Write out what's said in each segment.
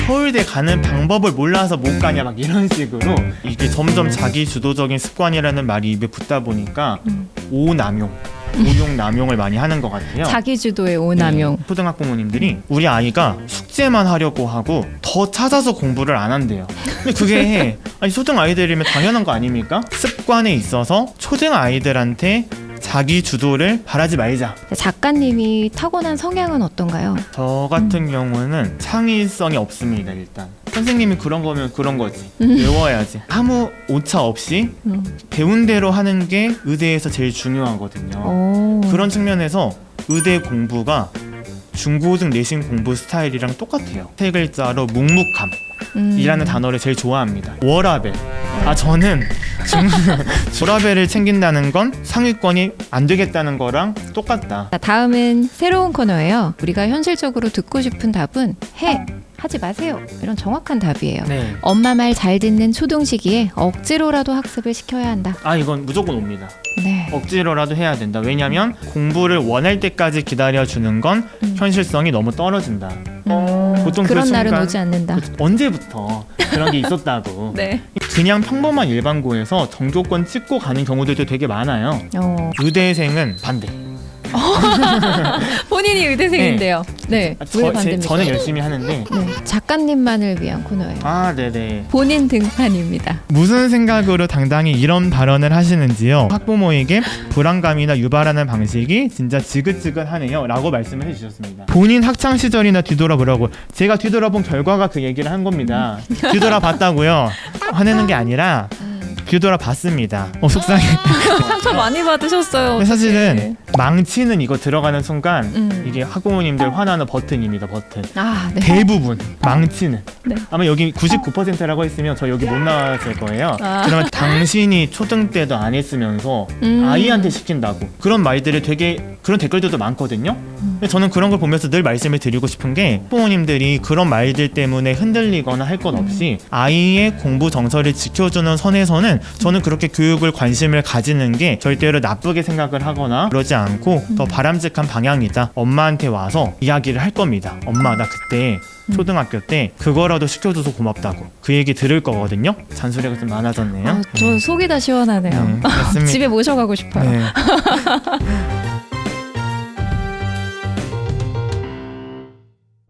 서울대 가는 방법을 몰라서 못 가냐 막 이런 식으로 이게 점점 자기 주도적인 습관이라는 말이 입에 붙다 보니까 오남용 오용 남용을 많이 하는 것 같아요. 자기 주도의 오남용. 초등학부모님들이 우리 아이가 숙제만 하려고 하고 더 찾아서 공부를 안 한대요. 근데 그게 아니 초등 아이들이면 당연한 거 아닙니까? 습관에 있어서 초등 아이들한테 자기 주도를 바라지 말자. 작가님이 타고난 성향은 어떤가요? 저 같은 경우는 창의성이 없습니다. 일단 선생님이 그런 거면 그런 거지. 외워야지. 아무 오차 없이 배운 대로 하는 게 의대에서 제일 중요하거든요. 오. 그런 측면에서 의대 공부가 중고등 내신 공부 스타일이랑 똑같아요. 세 글자로 묵묵함 이라는 단어를 제일 좋아합니다. 워라벨. 저는 워라벨을 챙긴다는 건 상위권이 안 되겠다는 거랑 똑같다. 다음은 새로운 코너예요. 우리가 현실적으로 듣고 싶은 답은 하지 마세요. 이런 정확한 답이에요. 네. 엄마 말 잘 듣는 초등 시기에 억지로라도 학습을 시켜야 한다. 이건 무조건 옵니다. 네. 억지로라도 해야 된다. 왜냐면 공부를 원할 때까지 기다려주는 건 현실성이 너무 떨어진다. 보통 그런 그 날은 순간, 오지 않는다. 언제부터 그런 게 있었다고. 네. 그냥 평범한 일반고에서 전교권 찍고 가는 경우들도 되게 많아요. 의대생은 반대. 본인이 의대생인데요. 네. 왜 반대입니까? 저는 열심히 하는데. 네. 작가님만을 위한 코너예요. 네네. 본인 등판입니다. 무슨 생각으로 당당히 이런 발언을 하시는지요? 학부모에게 불안감이나 유발하는 방식이 진짜 지긋지긋하네요 라고 말씀을 해주셨습니다. 본인 학창시절이나 뒤돌아보라고. 제가 뒤돌아본 결과가 그 얘기를 한 겁니다. 뒤돌아봤다고요. 화내는 게 아니라 뒤돌아봤습니다. 속상해. 상처 많이 받으셨어요. 근데 사실은 망치는 이거 들어가는 순간 이게 학부모님들 화나는 버튼입니다. 버튼. 네. 대부분 망치는. 네. 아마 여기 99%라고 했으면 저 여기 못 나왔을 거예요. 그러면 당신이 초등 때도 안 했으면서 아이한테 시킨다고. 그런 말들이 되게 그런 댓글들도 많거든요. 근데 저는 그런 걸 보면서 늘 말씀을 드리고 싶은 게 부모님들이 그런 말들 때문에 흔들리거나 할 것 없이 아이의 공부 정서를 지켜주는 선에서는 저는 그렇게 교육을 관심을 가지는 게 절대로 나쁘게 생각을 하거나 그러지 않고 더 바람직한 방향이다. 엄마한테 와서 이야기를 할 겁니다. 엄마 나 그때 초등학교 때 그거라도 시켜줘서 고맙다고 그 얘기 들을 거거든요. 잔소리가 좀 많아졌네요. 저 속이 다 시원하네요. 맞습니다. 집에 모셔가고 싶어요. 네.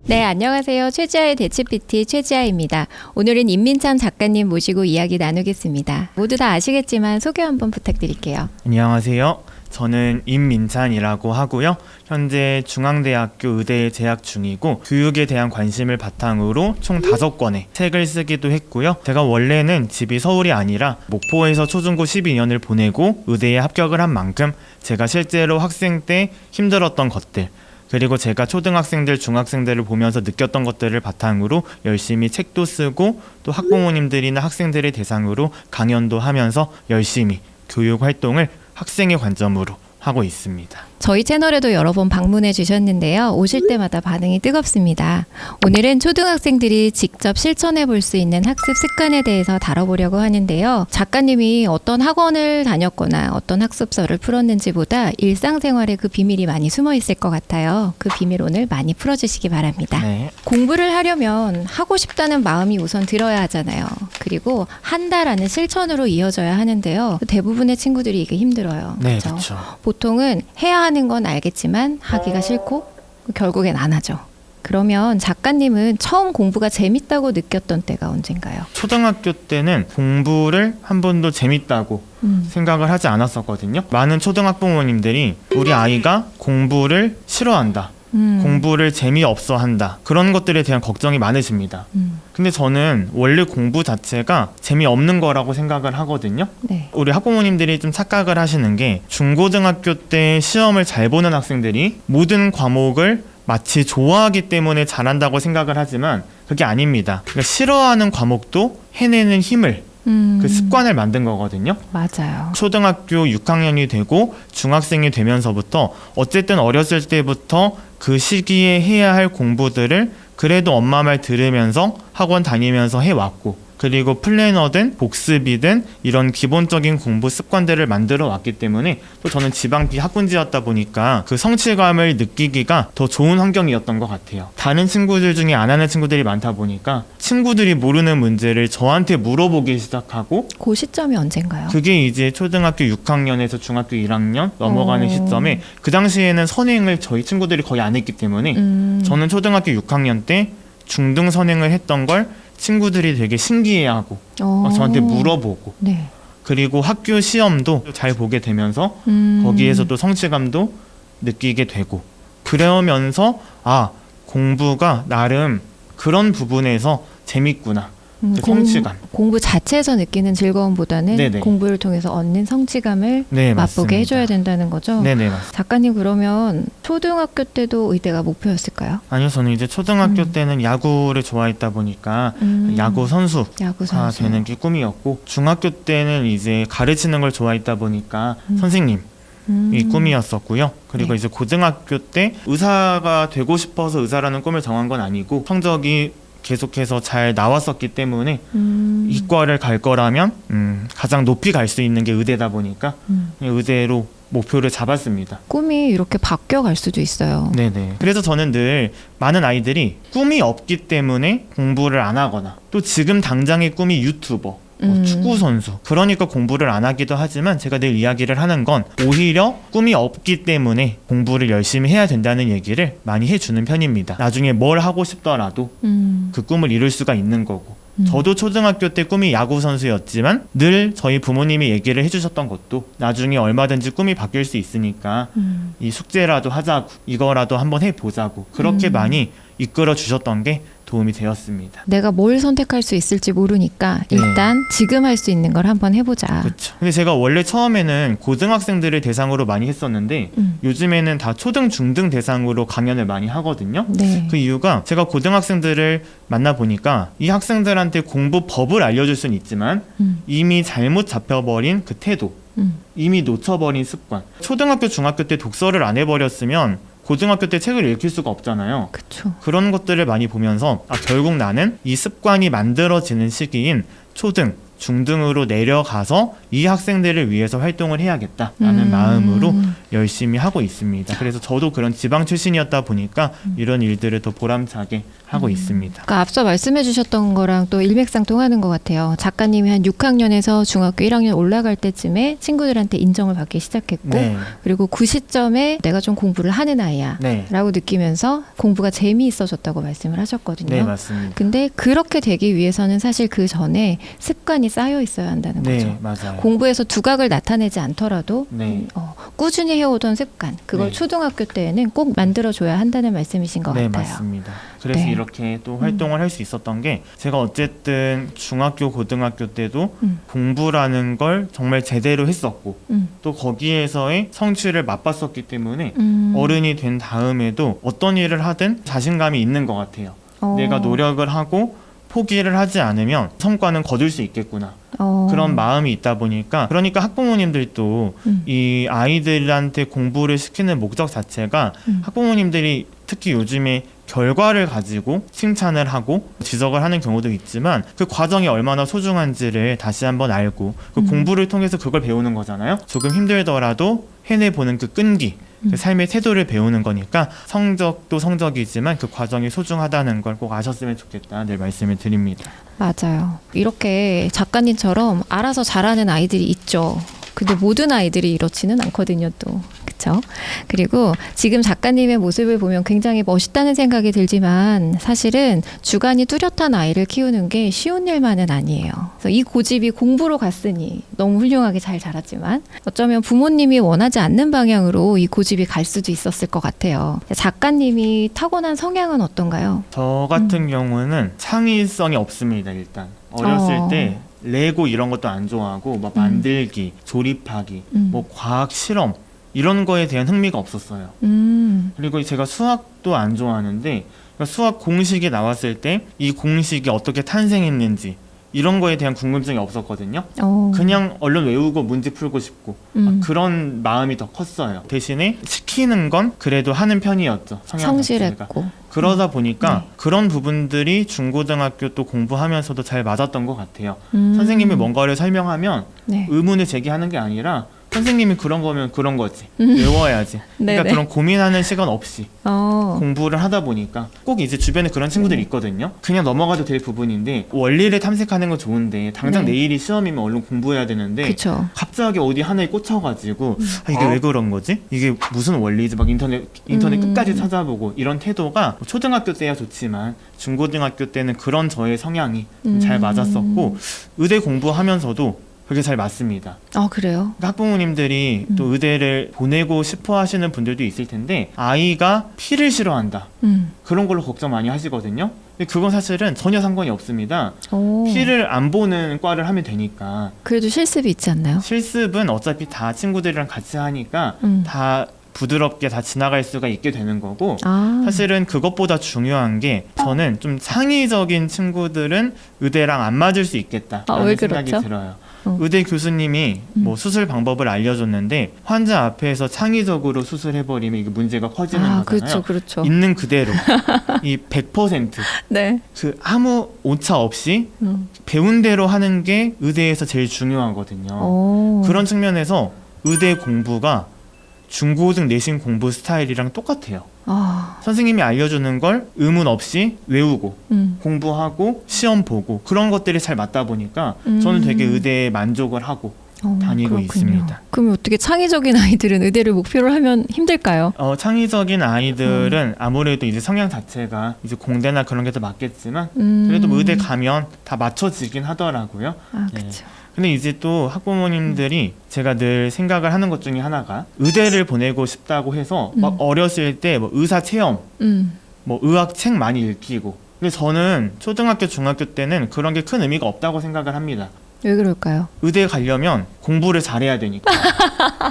네, 안녕하세요. 최지아의 대치PT 최지아입니다. 오늘은 임민찬 작가님 모시고 이야기 나누겠습니다. 모두 다 아시겠지만 소개 한번 부탁드릴게요. 안녕하세요. 저는 임민찬이라고 하고요. 현재 중앙대학교 의대에 재학 중이고 교육에 대한 관심을 바탕으로 총 5권의 책을 쓰기도 했고요. 제가 원래는 집이 서울이 아니라 목포에서 초중고 12년을 보내고 의대에 합격을 한 만큼 제가 실제로 학생 때 힘들었던 것들 그리고 제가 초등학생들, 중학생들을 보면서 느꼈던 것들을 바탕으로 열심히 책도 쓰고 또 학부모님들이나 학생들을 대상으로 강연도 하면서 열심히 교육 활동을 학생의 관점으로 하고 있습니다. 저희 채널에도 여러 번 방문해 주셨는데요. 오실 때마다 반응이 뜨겁습니다. 오늘은 초등학생들이 직접 실천해 볼 수 있는 학습 습관에 대해서 다뤄보려고 하는데요. 작가님이 어떤 학원을 다녔거나 어떤 학습서를 풀었는지보다 일상생활에 그 비밀이 많이 숨어 있을 것 같아요. 그 비밀 오늘 많이 풀어주시기 바랍니다. 네. 공부를 하려면 하고 싶다는 마음이 우선 들어야 하잖아요. 그리고 한다라는 실천으로 이어져야 하는데요. 대부분의 친구들이 이게 힘들어요. 네, 그렇죠? 그렇죠. 보통은 해야 하는 건 알겠지만 하기가 싫고 결국엔 안 하죠. 그러면 작가님은 처음 공부가 재밌다고 느꼈던 때가 언젠가요? 초등학교 때는 공부를 한 번도 재밌다고 생각을 하지 않았었거든요. 많은 초등학부모님들이 우리 아이가 공부를 싫어한다. 공부를 재미없어 한다. 그런 것들에 대한 걱정이 많으십니다. 근데 저는 원래 공부 자체가 재미없는 거라고 생각을 하거든요. 네. 우리 학부모님들이 좀 착각을 하시는 게 중고등학교 때 시험을 잘 보는 학생들이 모든 과목을 마치 좋아하기 때문에 잘한다고 생각을 하지만 그게 아닙니다. 그러니까 싫어하는 과목도 해내는 힘을 그 습관을 만든 거거든요. 맞아요. 초등학교 6학년이 되고 중학생이 되면서부터 어쨌든 어렸을 때부터 그 시기에 해야 할 공부들을 그래도 엄마 말 들으면서 학원 다니면서 해왔고 그리고 플래너든 복습이든 이런 기본적인 공부 습관들을 만들어 왔기 때문에 또 저는 지방비 학군지였다 보니까 그 성취감을 느끼기가 더 좋은 환경이었던 것 같아요. 다른 친구들 중에 안 하는 친구들이 많다 보니까 친구들이 모르는 문제를 저한테 물어보기 시작하고, 그 시점이 언젠가요? 그게 이제 초등학교 6학년에서 중학교 1학년 넘어가는 시점에, 그 당시에는 선행을 저희 친구들이 거의 안 했기 때문에 저는 초등학교 6학년 때 중등 선행을 했던 걸 친구들이 되게 신기해하고 저한테 물어보고, 네. 그리고 학교 시험도 잘 보게 되면서 거기에서 또 성취감도 느끼게 되고, 그러면서 공부가 나름 그런 부분에서 재밌구나. 그 성취감. 공부 자체에서 느끼는 즐거움보다는 네네. 공부를 통해서 얻는 성취감을 네, 맛보게 맞습니다. 해줘야 된다는 거죠? 네네, 맞습니다. 작가님, 그러면 초등학교 때도 의대가 목표였을까요? 아니요, 저는 이제 초등학교 때는 야구를 좋아했다 보니까 야구 선수가 되는 게 꿈이었고, 중학교 때는 이제 가르치는 걸 좋아했다 보니까 선생님이 꿈이었었고요. 그리고 네. 이제 고등학교 때 의사가 되고 싶어서 의사라는 꿈을 정한 건 아니고, 성적이 계속해서 잘 나왔었기 때문에 이과를 갈 거라면 가장 높이 갈 수 있는 게 의대다 보니까 의대로 목표를 잡았습니다. 꿈이 이렇게 바뀌어갈 수도 있어요. 네네. 그래서 저는 늘 많은 아이들이 꿈이 없기 때문에 공부를 안 하거나, 또 지금 당장의 꿈이 유튜버, 축구 선수, 그러니까 공부를 안 하기도 하지만, 제가 늘 이야기를 하는 건 오히려 꿈이 없기 때문에 공부를 열심히 해야 된다는 얘기를 많이 해주는 편입니다. 나중에 뭘 하고 싶더라도 그 꿈을 이룰 수가 있는 거고, 저도 초등학교 때 꿈이 야구 선수였지만 늘 저희 부모님이 얘기를 해주셨던 것도 나중에 얼마든지 꿈이 바뀔 수 있으니까 이 숙제라도 하자고, 이거라도 한번 해보자고, 그렇게 많이 이끌어 주셨던 게 도움이 되었습니다. 내가 뭘 선택할 수 있을지 모르니까 일단 지금 할 수 있는 걸 한번 해보자. 그렇죠. 근데 제가 원래 처음에는 고등학생들을 대상으로 많이 했었는데 요즘에는 다 초등, 중등 대상으로 강연을 많이 하거든요. 네. 그 이유가 제가 고등학생들을 만나보니까 이 학생들한테 공부법을 알려줄 수는 있지만 이미 잘못 잡혀버린 그 태도, 이미 놓쳐버린 습관, 초등학교, 중학교 때 독서를 안 해버렸으면 고등학교 때 책을 읽힐 수가 없잖아요. 그쵸. 그런 것들을 많이 보면서 결국 나는 이 습관이 만들어지는 시기인 초등, 중등으로 내려가서 이 학생들을 위해서 활동을 해야겠다라는 마음으로 열심히 하고 있습니다. 그래서 저도 그런 지방 출신이었다 보니까 이런 일들을 더 보람차게 하고 있습니다. 그러니까 앞서 말씀해 주셨던 거랑 또 일맥상통하는 것 같아요. 작가님이 한 6학년에서 중학교 1학년 올라갈 때쯤에 친구들한테 인정을 받기 시작했고, 네. 그리고 그 시점에 내가 좀 공부를 하는 아이야 네. 라고 느끼면서 공부가 재미있어졌다고 말씀을 하셨거든요. 네, 맞습니다. 근데 그렇게 되기 위해서는 사실 그 전에 습관이 쌓여 있어야 한다는 네, 거죠. 맞아요. 공부에서 두각을 나타내지 않더라도 네. 꾸준히 해오던 습관, 그걸 네. 초등학교 때에는 꼭 만들어줘야 한다는 말씀이신 것 네, 같아요. 맞습니다. 그래서 네. 이렇게 또 활동을 할 수 있었던 게, 제가 어쨌든 중학교, 고등학교 때도 공부라는 걸 정말 제대로 했었고 또 거기에서의 성취를 맛봤었기 때문에 어른이 된 다음에도 어떤 일을 하든 자신감이 있는 것 같아요. 내가 노력을 하고 포기를 하지 않으면 성과는 거둘 수 있겠구나. 그런 마음이 있다 보니까, 그러니까 학부모님들도 이 아이들한테 공부를 시키는 목적 자체가 학부모님들이 특히 요즘에 결과를 가지고 칭찬을 하고 지적을 하는 경우도 있지만 그 과정이 얼마나 소중한지를 다시 한번 알고 그 공부를 통해서 그걸 배우는 거잖아요. 조금 힘들더라도 해내보는 그 끈기, 그 삶의 태도를 배우는 거니까 성적도 성적이지만 그 과정이 소중하다는 걸 꼭 아셨으면 좋겠다 늘 말씀을 드립니다. 맞아요. 이렇게 작가님처럼 알아서 잘하는 아이들이 있죠. 근데 모든 아이들이 이렇지는 않거든요, 또. 그쵸? 그리고 지금 작가님의 모습을 보면 굉장히 멋있다는 생각이 들지만 사실은 주관이 뚜렷한 아이를 키우는 게 쉬운 일만은 아니에요. 그래서 이 고집이 공부로 갔으니 너무 훌륭하게 잘 자랐지만 어쩌면 부모님이 원하지 않는 방향으로 이 고집이 갈 수도 있었을 것 같아요. 작가님이 타고난 성향은 어떤가요? 저 같은 경우는 창의성이 없습니다. 일단 어렸을 때 레고 이런 것도 안 좋아하고 막 만들기, 조립하기, 뭐 과학 실험 이런 거에 대한 흥미가 없었어요. 그리고 제가 수학도 안 좋아하는데 수학 공식이 나왔을 때 이 공식이 어떻게 탄생했는지 이런 거에 대한 궁금증이 없었거든요. 어. 그냥 얼른 외우고 문제 풀고 싶고 그런 마음이 더 컸어요. 대신에 시키는 건 그래도 하는 편이었죠. 성향 자체가. 성실했고. 그러다 보니까 네. 그런 부분들이 중고등학교 또 공부하면서도 잘 맞았던 것 같아요. 선생님이 뭔가를 설명하면 네. 의문을 제기하는 게 아니라 선생님이 그런 거면 그런 거지. 외워야지. 그러니까 네네. 그런 고민하는 시간 없이 어. 공부를 하다 보니까 꼭 이제 주변에 그런 친구들이 있거든요. 그냥 넘어가도 될 부분인데 원리를 탐색하는 건 좋은데 당장 네. 내일이 시험이면 얼른 공부해야 되는데 그쵸. 갑자기 어디 하나에 꽂혀가지고 아, 이게 왜 그런 거지? 이게 무슨 원리지? 막 인터넷 끝까지 찾아보고 이런 태도가 초등학교 때야 좋지만 중고등학교 때는 그런 저의 성향이 잘 맞았었고 의대 공부하면서도 그게 잘 맞습니다. 그래요? 그러니까 학부모님들이 또 의대를 보내고 싶어 하시는 분들도 있을 텐데 아이가 피를 싫어한다. 그런 걸로 걱정 많이 하시거든요. 근데 그건 사실은 전혀 상관이 없습니다. 오. 피를 안 보는 과를 하면 되니까. 그래도 실습이 있지 않나요? 실습은 어차피 다 친구들이랑 같이 하니까 다 부드럽게 다 지나갈 수가 있게 되는 거고 사실은 그것보다 중요한 게 저는 좀 창의적인 친구들은 의대랑 안 맞을 수 있겠다라는 왜 생각이 그렇죠? 들어요. 의대 교수님이 뭐 수술 방법을 알려줬는데 환자 앞에서 창의적으로 수술해버리면 이게 문제가 커지는 거잖아요. 그렇죠, 그렇죠. 있는 그대로 이 100% 네. 그 아무 오차 없이 배운 대로 하는 게 의대에서 제일 중요하거든요. 오. 그런 측면에서 의대 공부가 중고등 내신 공부 스타일이랑 똑같아요. 선생님이 알려주는 걸 의문 없이 외우고 공부하고 시험 보고 그런 것들이 잘 맞다 보니까 저는 되게 의대에 만족을 하고 다니고 그렇군요. 있습니다. 그럼 어떻게 창의적인 아이들은 의대를 목표로 하면 힘들까요? 창의적인 아이들은 아무래도 이제 성향 자체가 이제 공대나 그런 게 더 맞겠지만 그래도 뭐 의대 가면 다 맞춰지긴 하더라고요. 그렇죠. 근데 이제 또 학부모님들이 제가 늘 생각을 하는 것 중에 하나가 의대를 보내고 싶다고 해서 막 어렸을 때 뭐 의사 체험, 뭐 의학 책 많이 읽히고 근데 저는 초등학교, 중학교 때는 그런 게 큰 의미가 없다고 생각을 합니다. 왜 그럴까요? 의대 가려면 공부를 잘해야 되니까.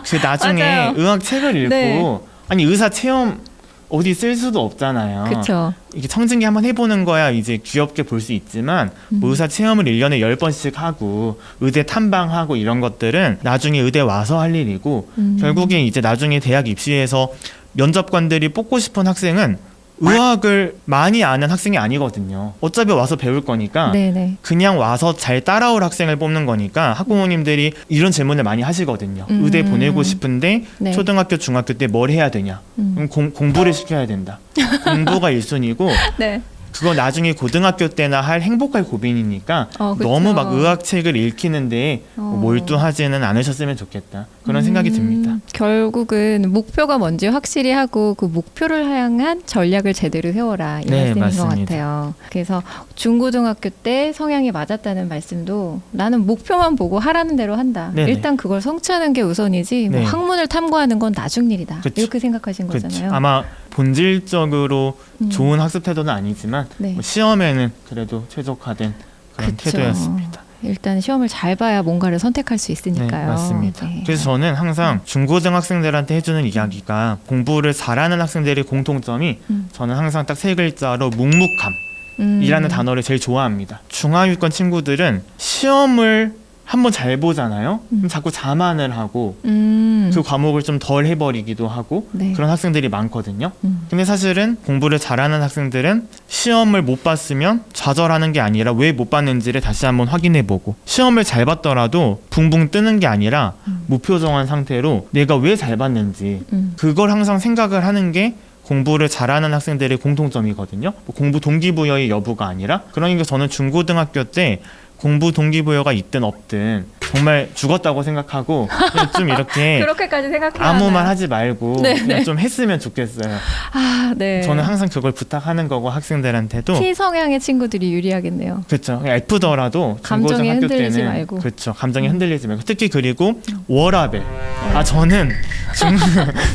그 나중에 맞아요. 의학 책을 읽고 네. 아니 의사 체험 어디 쓸 수도 없잖아요. 그렇죠. 이게 청진기 한번 해보는 거야 이제 귀엽게 볼 수 있지만 뭐 의사 체험을 1년에 10번씩 하고 의대 탐방하고 이런 것들은 나중에 의대 와서 할 일이고 결국에 이제 나중에 대학 입시에서 면접관들이 뽑고 싶은 학생은 의학을 많이 아는 학생이 아니거든요. 어차피 와서 배울 거니까 네네. 그냥 와서 잘 따라올 학생을 뽑는 거니까 학부모님들이 이런 질문을 많이 하시거든요. 의대 보내고 싶은데 네. 초등학교, 중학교 때 뭘 해야 되냐? 그럼 공부를 시켜야 된다. 공부가 1순위고 네. 그거 나중에 고등학교 때나 할 행복할 고민이니까 그쵸. 너무 막 의학책을 읽히는데 몰두하지는 않으셨으면 좋겠다. 그런 생각이 듭니다. 결국은 목표가 뭔지 확실히 하고 그 목표를 향한 전략을 제대로 세워라 이 네, 말씀인 맞습니다. 것 같아요. 그래서 중고등학교 때 성향이 맞았다는 말씀도 나는 목표만 보고 하라는 대로 한다. 네네. 일단 그걸 성취하는 게 우선이지 뭐 네. 학문을 탐구하는 건 나중 일이다. 그쵸. 이렇게 생각하신 그렇죠. 거잖아요. 아마 본질적으로 좋은 학습 태도는 아니지만 네. 뭐 시험에는 그래도 최적화된 그런 그쵸. 태도였습니다. 일단 시험을 잘 봐야 뭔가를 선택할 수 네, 있으니까요. 맞습니다. 네. 그래서 저는 항상 중고등학생들한테 해주는 이야기가 공부를 잘하는 학생들의 공통점이 저는 항상 딱 3글자로 묵묵함이라는 단어를 제일 좋아합니다. 중하위권 친구들은 시험을 한번 잘 보잖아요. 그럼 자꾸 자만을 하고 그 과목을 좀 덜 해버리기도 하고 네. 그런 학생들이 많거든요. 근데 사실은 공부를 잘하는 학생들은 시험을 못 봤으면 좌절하는 게 아니라 왜 못 봤는지를 다시 한번 확인해보고 시험을 잘 봤더라도 붕붕 뜨는 게 아니라 무표정한 상태로 내가 왜 잘 봤는지 그걸 항상 생각을 하는 게 공부를 잘하는 학생들의 공통점이거든요. 뭐 공부 동기부여의 여부가 아니라 그러니까 저는 중고등학교 때 공부 동기부여가 있든 없든 정말 죽었다고 생각하고 그냥 좀 이렇게 그렇게까지 생각해야 아무 말 하나요? 하지 말고 네, 그냥 네. 좀 했으면 좋겠어요. 네. 저는 항상 그걸 부탁하는 거고 학생들한테도 T 성향의 친구들이 유리하겠네요. 그렇죠. F더라도 감정에 중고등학교 흔들리지 때는 말고. 그렇죠. 감정에 흔들리지 말고 특히 그리고 워라벨. 저는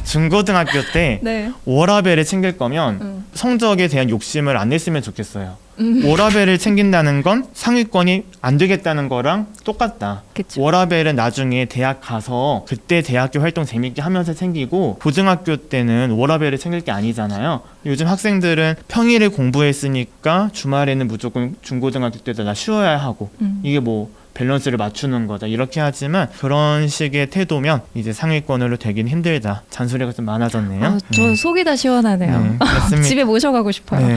중고등학교 때 네. 워라벨을 챙길 거면 성적에 대한 욕심을 안 냈으면 좋겠어요. 워라밸을 챙긴다는 건 상위권이 안 되겠다는 거랑 똑같다. 그쵸. 워라밸은 나중에 대학 가서 그때 대학교 활동 재밌게 하면서 챙기고 고등학교 때는 워라밸을 챙길 게 아니잖아요. 요즘 학생들은 평일에 공부했으니까 주말에는 무조건 중고등학교 때도 나 쉬어야 하고 이게 뭐 밸런스를 맞추는 거다 이렇게 하지만 그런 식의 태도면 이제 상위권으로 되긴 힘들다. 잔소리가 좀 많아졌네요. 저 속이 다 시원하네요. 네, 맞습니다. 집에 모셔가고 싶어요. 네,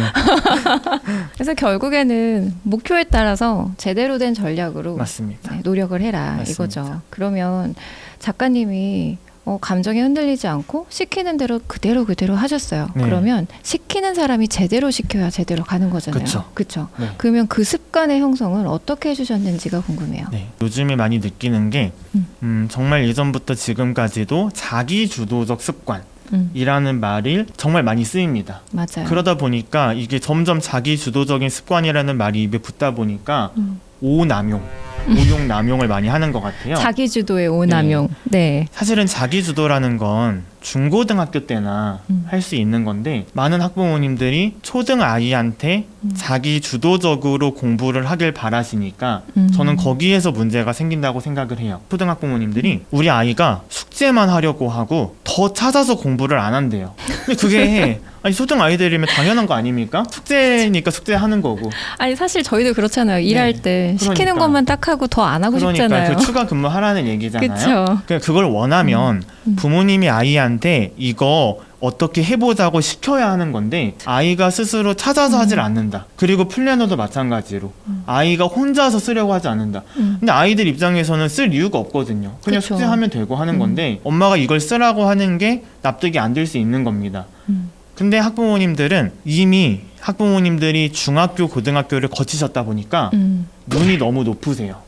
그래서 결국에는 목표에 따라서 제대로 된 전략으로 맞습니다. 네, 노력을 해라 맞습니다. 이거죠. 그러면 작가님이 감정에 흔들리지 않고 시키는 대로 그대로 하셨어요. 네. 그러면 시키는 사람이 제대로 시켜야 제대로 가는 거잖아요. 그쵸. 그쵸? 네. 그러면 그 습관의 형성을 어떻게 해주셨는지가 궁금해요. 네. 요즘에 많이 느끼는 게 정말 예전부터 지금까지도 자기 주도적 습관이라는 말이 정말 많이 쓰입니다. 맞아요. 그러다 보니까 이게 점점 자기 주도적인 습관이라는 말이 입에 붙다 보니까 오용 남용을 많이 하는 것 같아요. 자기 주도의 오남용. 네. 사실은 자기 주도라는 건 중고등학교 때나 할 수 있는 건데 많은 학부모님들이 초등 아이한테 자기 주도적으로 공부를 하길 바라시니까 저는 거기에서 문제가 생긴다고 생각을 해요. 초등 학부모님들이 우리 아이가 숙제만 하려고 하고 더 찾아서 공부를 안 한대요. 근데 그게 아니 초등 아이들이면 당연한 거 아닙니까? 숙제니까 숙제하는 거고. 아니 사실 저희도 그렇잖아요. 일할 때 시키는 그러니까. 것만 딱 하고 더 안 하고 그러니까 싶잖아요. 그 추가 근무하라는 얘기잖아요. 그쵸. 그러니까 그걸 원하면 부모님이 아이한테 이거 어떻게 해보자고 시켜야 하는 건데 아이가 스스로 찾아서 하질 않는다. 그리고 플래너도 마찬가지로 아이가 혼자서 쓰려고 하지 않는다. 근데 아이들 입장에서는 쓸 이유가 없거든요. 그냥 그쵸. 숙제하면 되고 하는 건데 엄마가 이걸 쓰라고 하는 게 납득이 안 될 수 있는 겁니다. 근데 학부모님들이 중학교, 고등학교를 거치셨다 보니까 눈이 너무 높으세요.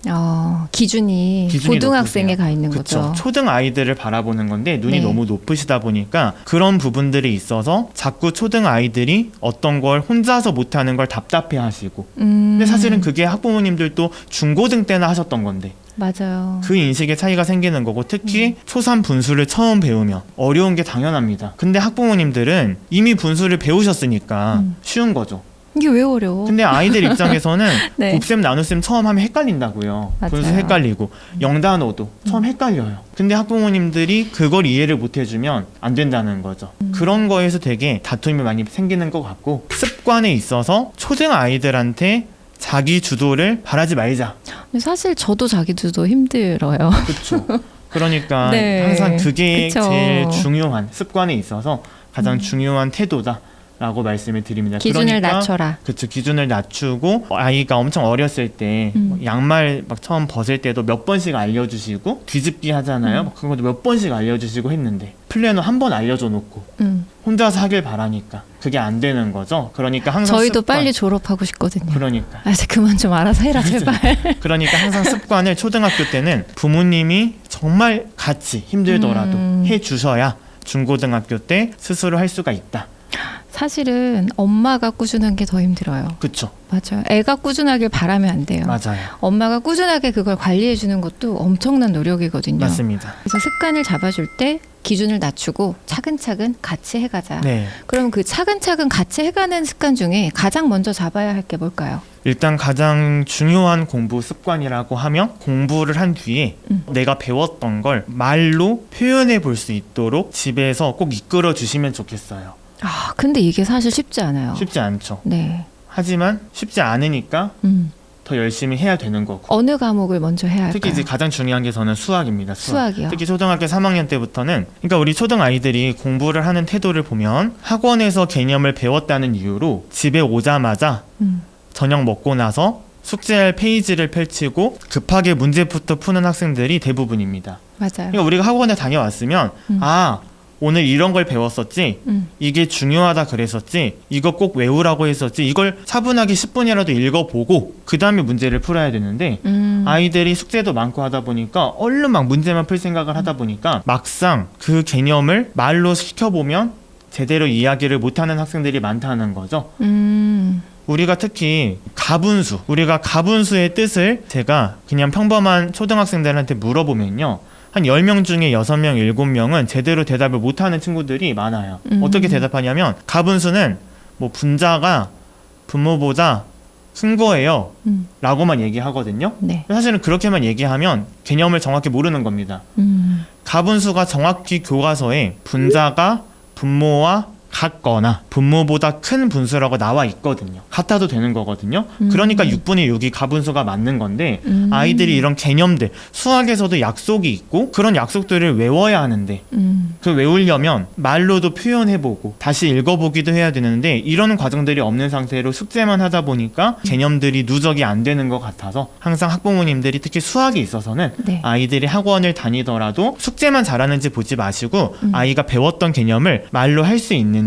기준이 고등학생에 높으세요. 가 있는 그쵸. 거죠. 초등 아이들을 바라보는 건데 눈이 네. 너무 높으시다 보니까 그런 부분들이 있어서 자꾸 초등 아이들이 어떤 걸 혼자서 못하는 걸 답답해 하시고 근데 사실은 그게 학부모님들도 중고등 때나 하셨던 건데 맞아요. 그 인식의 차이가 생기는 거고 특히 초삼 분수를 처음 배우면 어려운 게 당연합니다. 근데 학부모님들은 이미 분수를 배우셨으니까 쉬운 거죠. 이게 왜 어려워? 근데 아이들 입장에서는 네. 곱셈 나눗셈 처음 하면 헷갈린다고요. 맞아요. 분수 헷갈리고 영단어도 처음 헷갈려요. 근데 학부모님들이 그걸 이해를 못 해주면 안 된다는 거죠. 그런 거에서 되게 다툼이 많이 생기는 것 같고 습관에 있어서 초등 아이들한테 자기 주도를 바라지 말자. 근데 사실 저도 자기 주도 힘들어요. 그렇죠. 그러니까 네. 항상 그게 그쵸. 제일 중요한 습관에 있어서 가장 중요한 태도다라고 말씀을 드립니다. 기준을 그러니까 낮춰라. 그렇죠. 기준을 낮추고 아이가 엄청 어렸을 때 양말 막 처음 벗을 때도 몇 번씩 알려주시고 뒤집기 하잖아요. 그것도 몇 번씩 알려주시고 했는데 플래너 한 번 알려줘 놓고 혼자서 하길 바라니까 그게 안 되는 거죠. 그러니까 항상 저희도 습관. 빨리 졸업하고 싶거든요. 그러니까 이제 그만 좀 알아서 해라 제발. 그러니까 항상 습관을 초등학교 때는 부모님이 정말 같이 힘들더라도 해주셔야 중고등학교 때 스스로 할 수가 있다. 사실은 엄마가 꾸준한 게 더 힘들어요. 그렇죠. 맞아요. 애가 꾸준하길 바라면 안 돼요. 맞아요. 엄마가 꾸준하게 그걸 관리해 주는 것도 엄청난 노력이거든요. 맞습니다. 그래서 습관을 잡아줄 때 기준을 낮추고 차근차근 같이 해가자. 네. 그럼 그 차근차근 같이 해가는 습관 중에 가장 먼저 잡아야 할 게 뭘까요? 일단 가장 중요한 공부 습관이라고 하면 공부를 한 뒤에 내가 배웠던 걸 말로 표현해 볼 수 있도록 집에서 꼭 이끌어 주시면 좋겠어요. 근데 이게 사실 쉽지 않아요. 쉽지 않죠. 네. 하지만 쉽지 않으니까 더 열심히 해야 되는 거고. 어느 과목을 먼저 해야 할까요? 특히 이제 가장 중요한 게 저는 수학입니다. 수학이요? 특히 초등학교 3학년 때부터는 그러니까 우리 초등 아이들이 공부를 하는 태도를 보면 학원에서 개념을 배웠다는 이유로 집에 오자마자 저녁 먹고 나서 숙제할 페이지를 펼치고 급하게 문제부터 푸는 학생들이 대부분입니다. 맞아요. 그러니까 우리가 학원에 다녀왔으면 오늘 이런 걸 배웠었지 이게 중요하다 그랬었지 이거 꼭 외우라고 했었지 이걸 차분하게 10분이라도 읽어보고 그 다음에 문제를 풀어야 되는데 아이들이 숙제도 많고 하다 보니까 얼른 막 문제만 풀 생각을 하다 보니까 막상 그 개념을 말로 시켜보면 제대로 이야기를 못하는 학생들이 많다는 거죠. 우리가 특히 우리가 가분수의 뜻을 제가 그냥 평범한 초등학생들한테 물어보면요. 한 10명 중에 6명, 7명은 제대로 대답을 못하는 친구들이 많아요. 어떻게 대답하냐면 가분수는 뭐 분자가 분모보다 큰 거예요 라고만 얘기하거든요. 네. 사실은 그렇게만 얘기하면 개념을 정확히 모르는 겁니다. 가분수가 정확히 교과서에 분자가 분모와 같거나 분모보다 큰 분수라고 나와 있거든요. 같아도 되는 거거든요. 그러니까 6분의 6이 가분수가 맞는 건데 아이들이 이런 개념들, 수학에서도 약속이 있고 그런 약속들을 외워야 하는데 그 외우려면 말로도 표현해보고 다시 읽어보기도 해야 되는데 이런 과정들이 없는 상태로 숙제만 하다 보니까 개념들이 누적이 안 되는 것 같아서 항상 학부모님들이 특히 수학에 있어서는 네. 아이들이 학원을 다니더라도 숙제만 잘하는지 보지 마시고 아이가 배웠던 개념을 말로 할 수 있는지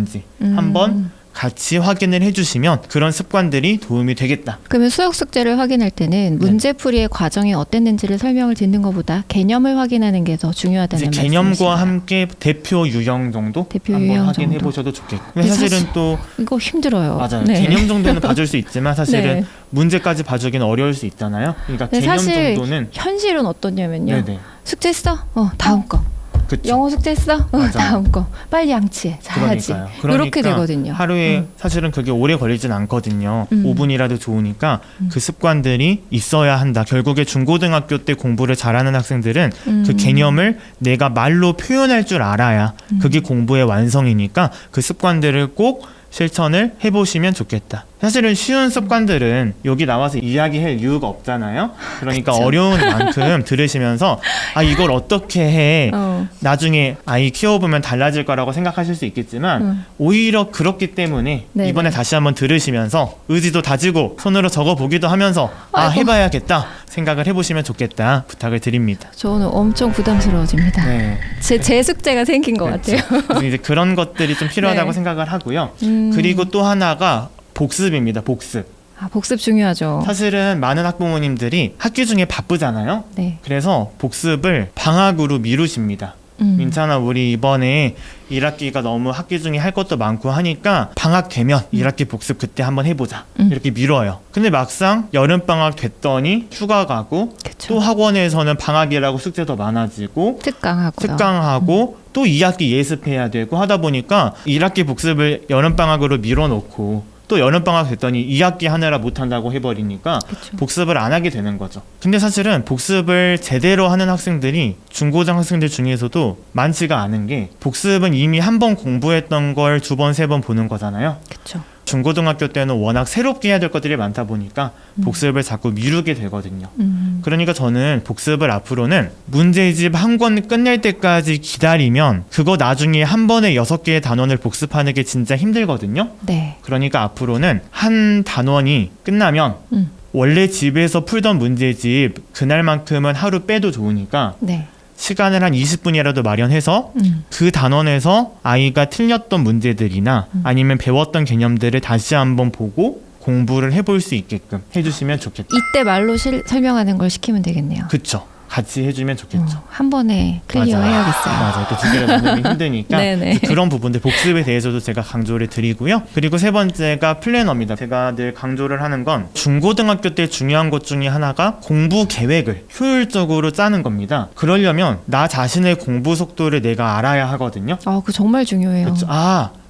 한번 같이 확인을 해주시면 그런 습관들이 도움이 되겠다. 그러면 수학 숙제를 확인할 때는 문제풀이의 과정이 어땠는지를 설명을 듣는 것보다 개념을 확인하는 게 더 중요하다는 이제 말씀이신가요? 개념과 함께 대표 유형 정도 대표 한번 유형 확인해 정도. 보셔도 좋겠고. 근데 사실은 사실 또 이거 힘들어요. 맞아요. 네. 개념 정도는 봐줄 수 있지만 사실은 네. 문제까지 봐주기는 어려울 수 있잖아요. 그러니까 근데 개념 사실 정도는 현실은 어떠냐면요. 네네. 숙제했어? 다음 거. 그쵸. 영어 숙제했어? 맞아요. 다음 거. 빨리 양치해. 자야지. 그러니까요. 이렇게 되거든요. 하루에 사실은 그게 오래 걸리진 않거든요. 5분이라도 좋으니까 그 습관들이 있어야 한다. 결국에 중고등학교 때 공부를 잘하는 학생들은 그 개념을 내가 말로 표현할 줄 알아야 그게 공부의 완성이니까 그 습관들을 꼭 실천을 해보시면 좋겠다. 사실은 쉬운 습관들은 여기 나와서 이야기할 이유가 없잖아요. 그러니까 그쵸. 어려운 만큼 들으시면서 아 이걸 어떻게 해 나중에 아이 키워보면 달라질 거라고 생각하실 수 있겠지만 오히려 그렇기 때문에 네네. 이번에 다시 한번 들으시면서 의지도 다지고 손으로 적어보기도 하면서 아 아이고. 해봐야겠다 생각을 해보시면 좋겠다 부탁을 드립니다. 저는 엄청 부담스러워집니다. 네. 제 숙제가 생긴 것 그렇죠. 같아요. 그래서 이제 그런 것들이 좀 필요하다고 네. 생각을 하고요. 그리고 또 하나가 복습입니다. 복습. 복습 중요하죠. 사실은 많은 학부모님들이 학기 중에 바쁘잖아요. 네. 그래서 복습을 방학으로 미루십니다. 민찬아 우리 이번에 1학기가 너무 학기 중에 할 것도 많고 하니까 방학 되면 1학기 복습 그때 한번 해보자 이렇게 미뤄요. 근데 막상 여름방학 됐더니 휴가 가고 그쵸. 또 학원에서는 방학이라고 숙제도 많아지고 특강하고요. 특강하고 또 2학기 예습해야 되고 하다 보니까 1학기 복습을 여름방학으로 밀어놓고 또 여름방학 됐더니 2학기 하느라 못한다고 해버리니까 그쵸. 복습을 안 하게 되는 거죠. 근데 사실은 복습을 제대로 하는 학생들이 중고등 학생들 중에서도 많지가 않은 게 복습은 이미 한 번 공부했던 걸 2번, 3번 보는 거잖아요. 그쵸. 중고등학교 때는 워낙 새롭게 해야 될 것들이 많다 보니까 복습을 자꾸 미루게 되거든요. 그러니까 저는 복습을 앞으로는 문제집 한 권 끝낼 때까지 기다리면 그거 나중에 한 번에 6개의 단원을 복습하는 게 진짜 힘들거든요. 네. 그러니까 앞으로는 한 단원이 끝나면 원래 집에서 풀던 문제집 그날만큼은 하루 빼도 좋으니까 네. 시간을 한 20분이라도 마련해서 그 단원에서 아이가 틀렸던 문제들이나 아니면 배웠던 개념들을 다시 한번 보고 공부를 해볼 수 있게끔 해주시면 좋겠다. 이때 말로 설명하는 걸 시키면 되겠네요. 그쵸. 같이 해주면 좋겠죠. 한 번에 클리어 맞아요. 해야겠어요. 맞아요. 또 두 개를 만들기 힘드니까 네네. 그런 부분들 복습에 대해서도 제가 강조를 드리고요. 그리고 세 번째가 플래너입니다. 제가 늘 강조를 하는 건 중고등학교 때 중요한 것 중에 하나가 공부 계획을 효율적으로 짜는 겁니다. 그러려면 나 자신의 공부 속도를 내가 알아야 하거든요. 그거 정말 중요해요. 그렇죠.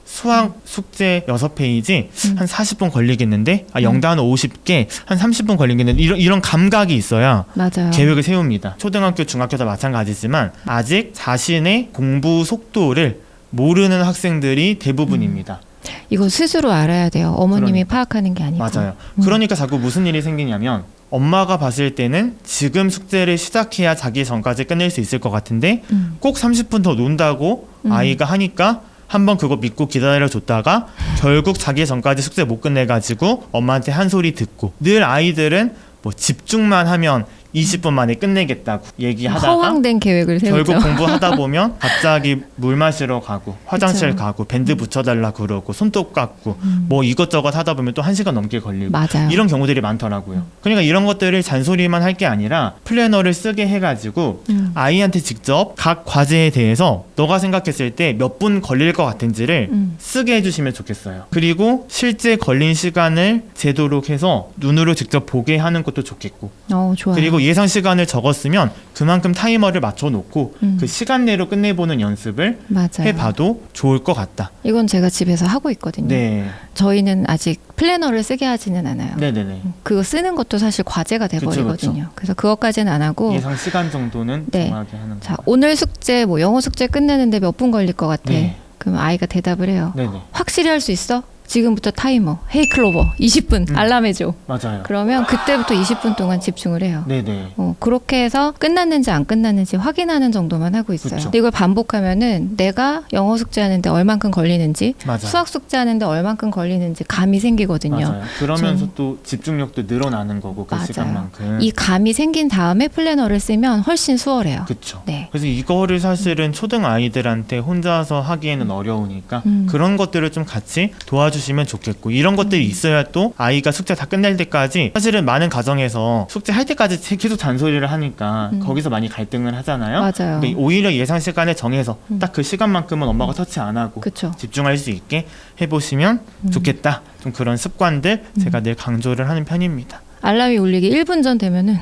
수학 숙제 6페이지 한 40분 걸리겠는데 영단 50개 한 30분 걸리겠는데 이런 감각이 있어야 맞아요. 계획을 세웁니다. 초등학교, 중학교 다 마찬가지지만 아직 자신의 공부 속도를 모르는 학생들이 대부분입니다. 이거 스스로 알아야 돼요. 어머님이 그러니까. 파악하는 게 아니고. 맞아요. 그러니까 자꾸 무슨 일이 생기냐면 엄마가 봤을 때는 지금 숙제를 시작해야 자기 전까지 끝낼 수 있을 것 같은데 꼭 30분 더 논다고 아이가 하니까 한번 그거 믿고 기다려줬다가 결국 자기 전까지 숙제 못 끝내가지고 엄마한테 한 소리 듣고 늘 아이들은 뭐 집중만 하면 20분 만에 끝내겠다고 얘기하다가 허황된 계획을 세우죠. 결국 공부하다 보면 갑자기 물 마시러 가고 화장실 그쵸. 가고 밴드 붙여달라 그러고 손톱 깎고 뭐 이것저것 하다 보면 또 1시간 넘게 걸리고 맞아요. 이런 경우들이 많더라고요. 그러니까 이런 것들을 잔소리만 할 게 아니라 플래너를 쓰게 해가지고 아이한테 직접 각 과제에 대해서 너가 생각했을 때 몇 분 걸릴 것 같은지를 쓰게 해주시면 좋겠어요. 그리고 실제 걸린 시간을 재도록 해서 눈으로 직접 보게 하는 것도 좋겠고, 좋아요. 그리고 예상 시간을 적었으면 그만큼 타이머를 맞춰놓고 그 시간 내로 끝내보는 연습을 맞아요. 해봐도 좋을 것 같다. 이건 제가 집에서 하고 있거든요. 네, 저희는 아직 플래너를 쓰게 하지는 않아요. 네네네. 그거 쓰는 것도 사실 과제가 돼버리거든요. 그래서 그것까지는 안 하고 예상 시간 정도는 네. 정하게 하는 자, 거. 오늘 숙제 뭐 영어 숙제 끝내는데 몇 분 걸릴 것 같아. 네. 그럼 아이가 대답을 해요. 네네. 확실히 할 수 있어? 지금부터 타이머. 헤이 클로버 20분 알람 해줘. 맞아요. 그러면 그때부터 20분 동안 집중을 해요. 네네. 그렇게 해서 끝났는지 안 끝났는지 확인하는 정도만 하고 있어요. 그쵸. 근데 이걸 반복하면은 내가 영어 숙제하는데 얼만큼 걸리는지, 맞아요. 수학 숙제하는데 얼만큼 걸리는지 감이 생기거든요. 맞아요. 그러면서 또 집중력도 늘어나는 거고 그 맞아요. 시간만큼. 이 감이 생긴 다음에 플래너를 쓰면 훨씬 수월해요. 그쵸. 네. 그래서 이거를 사실은 초등 아이들한테 혼자서 하기에는 어려우니까 그런 것들을 좀 같이 도와주시면 좋겠고, 이런 것들이 있어야 또 아이가 숙제 다 끝낼 때까지, 사실은 많은 가정에서 숙제 할 때까지 계속 잔소리를 하니까 거기서 많이 갈등을 하잖아요. 맞아요. 근데 오히려 예상 시간에 정해서 딱 그 시간만큼은 엄마가 터치 안 하고 그쵸. 집중할 수 있게 해보시면 좋겠다. 좀 그런 습관들 제가 늘 강조를 하는 편입니다. 알람이 울리기 1분 전 되면은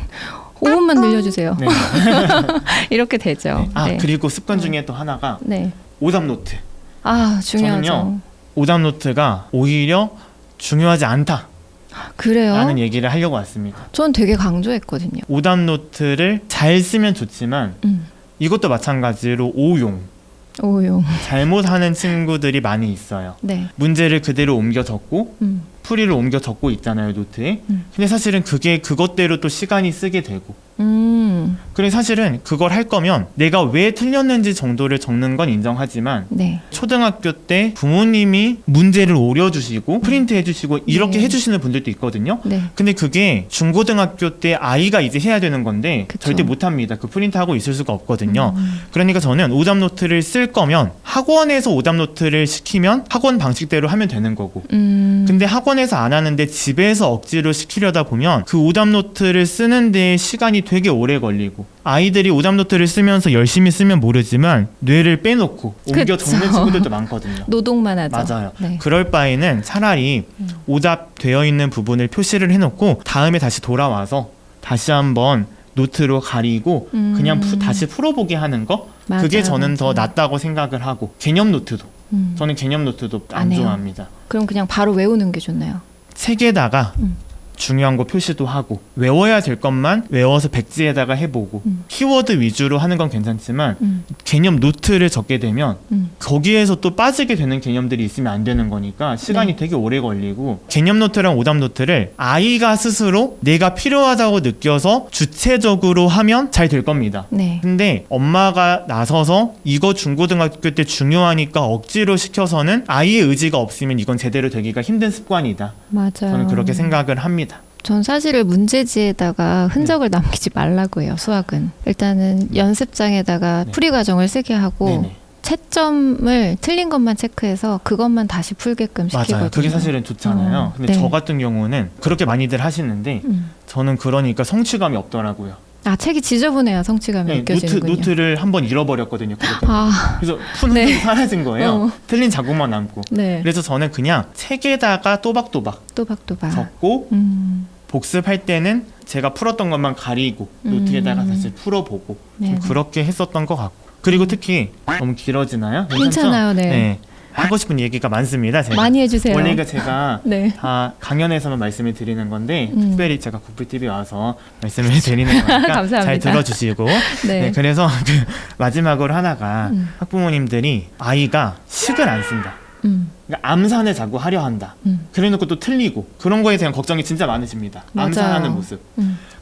5분만 늘려주세요. 네. 이렇게 되죠. 아, 네. 그리고 습관 중에 또 하나가 네. 오답 노트. 아, 중요하죠. 저는요, 오답 노트가 오히려 중요하지 않다라는 그래요? 얘기를 하려고 왔습니다. 전 되게 강조했거든요. 오답 노트를 잘 쓰면 좋지만 이것도 마찬가지로 오용, 오용. 잘못하는 친구들이 많이 있어요. 네. 문제를 그대로 옮겨 적고 풀이를 옮겨 적고 있잖아요, 노트에. 근데 사실은 그게 그것대로 또 시간이 쓰게 되고, 그래 사실은 그걸 할 거면 내가 왜 틀렸는지 정도를 적는 건 인정하지만, 네. 초등학교 때 부모님이 문제를 오려주시고 프린트 해주시고 이렇게 네. 해주시는 분들도 있거든요. 네. 근데 그게 중고등학교 때 아이가 이제 해야 되는 건데 그쵸. 절대 못합니다. 그 프린트하고 있을 수가 없거든요. 그러니까 저는 오답 노트를 쓸 거면 학원에서 오답 노트를 시키면 학원 방식대로 하면 되는 거고, 근데 학원에서 안 하는데 집에서 억지로 시키려다 보면 그 오답 노트를 쓰는 데 시간이 되게 오래 걸리고, 아이들이 오답 노트를 쓰면서 열심히 쓰면 모르지만 뇌를 빼놓고 옮겨 그쵸. 적는 친구들도 많거든요. 노동만 하죠. 맞아요. 네. 그럴 바에는 차라리 오답되어 있는 부분을 표시를 해놓고 다음에 다시 돌아와서 다시 한번 노트로 가리고 그냥 다시 풀어보게 하는 거, 맞아요, 그게 저는 더 맞아요. 낫다고 생각을 하고, 개념 노트도 저는 개념 노트도 안 안 해요. 좋아합니다. 그럼 그냥 바로 외우는 게 좋나요? 책에다가 중요한 거 표시도 하고, 외워야 될 것만 외워서 백지에다가 해보고, 키워드 위주로 하는 건 괜찮지만 개념 노트를 적게 되면 거기에서 또 빠지게 되는 개념들이 있으면 안 되는 거니까 시간이 네. 되게 오래 걸리고, 개념 노트랑 오답 노트를 아이가 스스로 내가 필요하다고 느껴서 주체적으로 하면 잘 될 겁니다. 네. 근데 엄마가 나서서 이거 중고등학교 때 중요하니까 억지로 시켜서는 아이의 의지가 없으면 이건 제대로 되기가 힘든 습관이다. 맞아요. 저는 그렇게 생각을 합니다. 전 사실을 문제지에다가 흔적을 남기지 말라고 해요. 수학은 일단은 연습장에다가 네. 풀이 과정을 쓰게 하고 네네. 채점을 틀린 것만 체크해서 그것만 다시 풀게끔 시키거든요. 맞아요. 그게 사실은 좋잖아요. 근데 네. 저 같은 경우는 그렇게 많이들 하시는데 저는 그러니까 성취감이 없더라고요. 아, 책이 지저분해야 성취감이 네, 느껴지는군요. 노트를 한번 잃어버렸거든요. 그렇게. 아, 그래서 푼 네. 흔적이 사라진 거예요. 틀린 자국만 남고. 네. 그래서 저는 그냥 책에다가 또박또박 또박또박. 적고, 복습할 때는 제가 풀었던 것만 가리고 노트에다가 다시 풀어보고, 네. 좀 그렇게 했었던 것 같고. 그리고 특히 너무 길어지나요? 괜찮아요, 네. 하고 싶은 얘기가 많습니다. 제가. 많이 해주세요. 원래 이거 제가 네. 다 강연에서만 말씀을 드리는 건데 특별히 제가 국비TV 와서 말씀을 드리는 거니까 감사합니다. 잘 들어주시고. 네. 네, 그래서 그 마지막으로 하나가 학부모님들이 아이가 식을 안 쓴다, 그러니까 암산을 자꾸 하려 한다, 그래놓고 또 틀리고, 그런 거에 대한 걱정이 진짜 많으십니다. 맞아요. 암산하는 모습.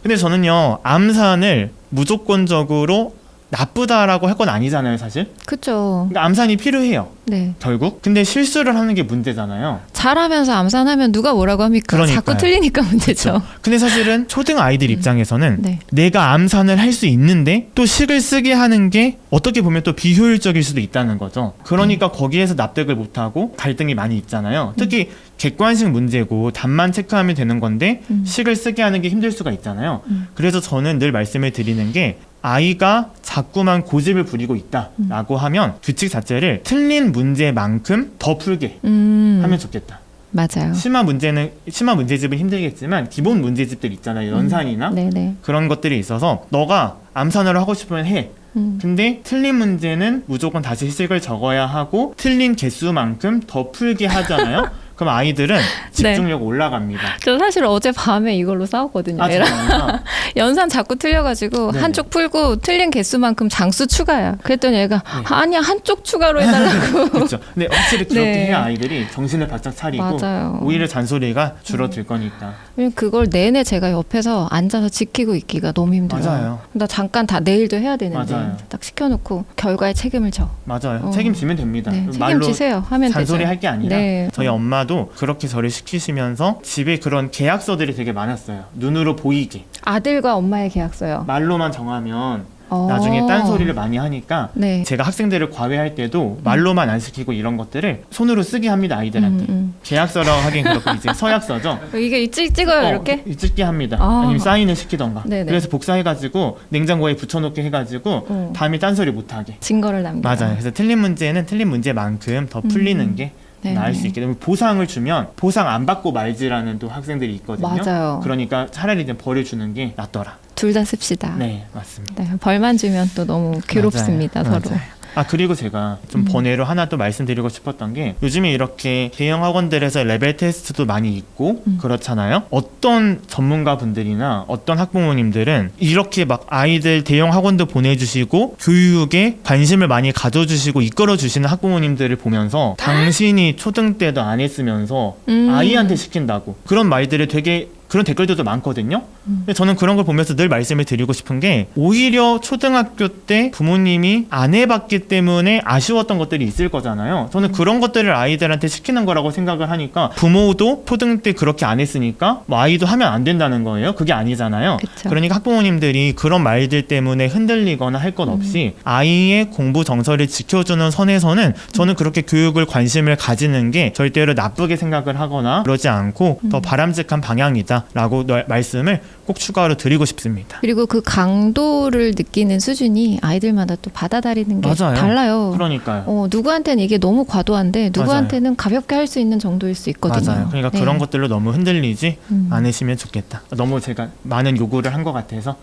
근데 저는요, 암산을 무조건적으로 나쁘다라고 할 건 아니잖아요, 사실. 그쵸. 그러니까 암산이 필요해요, 네. 결국. 근데 실수를 하는 게 문제잖아요. 잘하면서 암산하면 누가 뭐라고 합니까? 그러니까요. 자꾸 틀리니까 문제죠. 근데 사실은 초등 아이들 입장에서는 네. 내가 암산을 할 수 있는데 또 식을 쓰게 하는 게 어떻게 보면 또 비효율적일 수도 있다는 거죠. 그러니까 거기에서 납득을 못하고 갈등이 많이 있잖아요. 특히 객관식 문제고 답만 체크하면 되는 건데 식을 쓰게 하는 게 힘들 수가 있잖아요. 그래서 저는 늘 말씀을 드리는 게, 아이가 자꾸만 고집을 부리고 있다라고 하면 규칙 자체를 틀린 문제만큼 더 풀게 하면 좋겠다. 맞아요. 심화 문제집은 힘들겠지만 기본 문제집들 있잖아요. 연산이나 네네. 그런 것들이 있어서 너가 암산으로 하고 싶으면 해. 근데 틀린 문제는 무조건 다시 식을 적어야 하고 틀린 개수만큼 더 풀게 하잖아요. 그럼 아이들은 집중력 올라갑니다. 저 사실 어제 밤에 이걸로 싸웠거든요. 정말요? 연산 자꾸 틀려가지고 네네. 한쪽 풀고 틀린 개수만큼 장수 추가야. 그랬더니 얘가 아니야 한쪽 추가로 해달라고. 그렇죠. 근데 확실히 그렇게 네. 해야 아이들이 정신을 바짝 차리고 맞아요. 오히려 잔소리가 줄어들 거니까. 왜냐면 그걸 내내 제가 옆에서 앉아서 지키고 있기가 너무 힘들어요. 맞아요. 나 잠깐 다 내일도 해야 되는데 맞아요. 딱 시켜놓고 결과에 책임을 져. 맞아요. 책임지면 됩니다. 네, 말로 책임지세요. 하면 잔소리 되죠. 할 게 아니라 네. 저희 엄마도 그렇게 저를 시키시면서 집에 그런 계약서들이 되게 많았어요. 눈으로 보이게. 아들과 엄마의 계약서요. 말로만 정하면 나중에 딴소리를 많이 하니까 네. 제가 학생들을 과외할 때도 말로만 안 시키고 이런 것들을 손으로 쓰게 합니다. 아이들한테. 계약서라고 하긴 그렇고 이제 서약서죠. 이게 찍어요 이렇게? 찍게 합니다. 아니면 사인을 시키던가. 네네. 그래서 복사해가지고 냉장고에 붙여놓게 해가지고 다음에 딴소리 못하게. 증거를 남겨. 맞아요. 그래서 틀린 문제는 틀린 문제만큼 더 풀리는 게 네네. 나을 수 있게 되면 보상을 주면 보상 안 받고 말지라는 또 학생들이 있거든요. 맞아요. 그러니까 차라리 이제 벌을 주는 게 낫더라. 둘 다 씁시다. 네, 맞습니다. 네, 벌만 주면 또 너무 괴롭습니다. 맞아요. 서로. 맞아요. 그리고 제가 좀 번외로 하나 또 말씀드리고 싶었던 게 요즘에 이렇게 대형 학원들에서 레벨 테스트도 많이 있고 그렇잖아요. 어떤 전문가 분들이나 어떤 학부모님들은 이렇게 막 아이들 대형 학원도 보내주시고 교육에 관심을 많이 가져주시고 이끌어주시는 학부모님들을 보면서 당신이 초등 때도 안 했으면서 아이한테 시킨다고 그런 말들을 되게 그런 댓글들도 많거든요. 근데 저는 그런 걸 보면서 늘 말씀을 드리고 싶은 게 오히려 초등학교 때 부모님이 안 해봤기 때문에 아쉬웠던 것들이 있을 거잖아요. 저는 그런 것들을 아이들한테 시키는 거라고 생각을 하니까 부모도 초등 때 그렇게 안 했으니까 뭐 아이도 하면 안 된다는 거예요. 그게 아니잖아요. 그쵸. 그러니까 학부모님들이 그런 말들 때문에 흔들리거나 할 것 없이 아이의 공부 정서를 지켜주는 선에서는 저는 그렇게 교육을 관심을 가지는 게 절대로 나쁘게 생각을 하거나 그러지 않고 더 바람직한 방향이다 라고 말씀을 꼭 추가로 드리고 싶습니다. 그리고 그 강도를 느끼는 수준이 아이들마다 또 받아들이는 게 맞아요. 달라요. 그러니까요. 누구한테는 이게 너무 과도한데 누구한테는 가볍게 할 수 있는 정도일 수 있거든요. 맞아요. 그러니까 네. 그런 것들로 너무 흔들리지 않으시면 좋겠다. 너무 제가 많은 요구를 한 것 같아서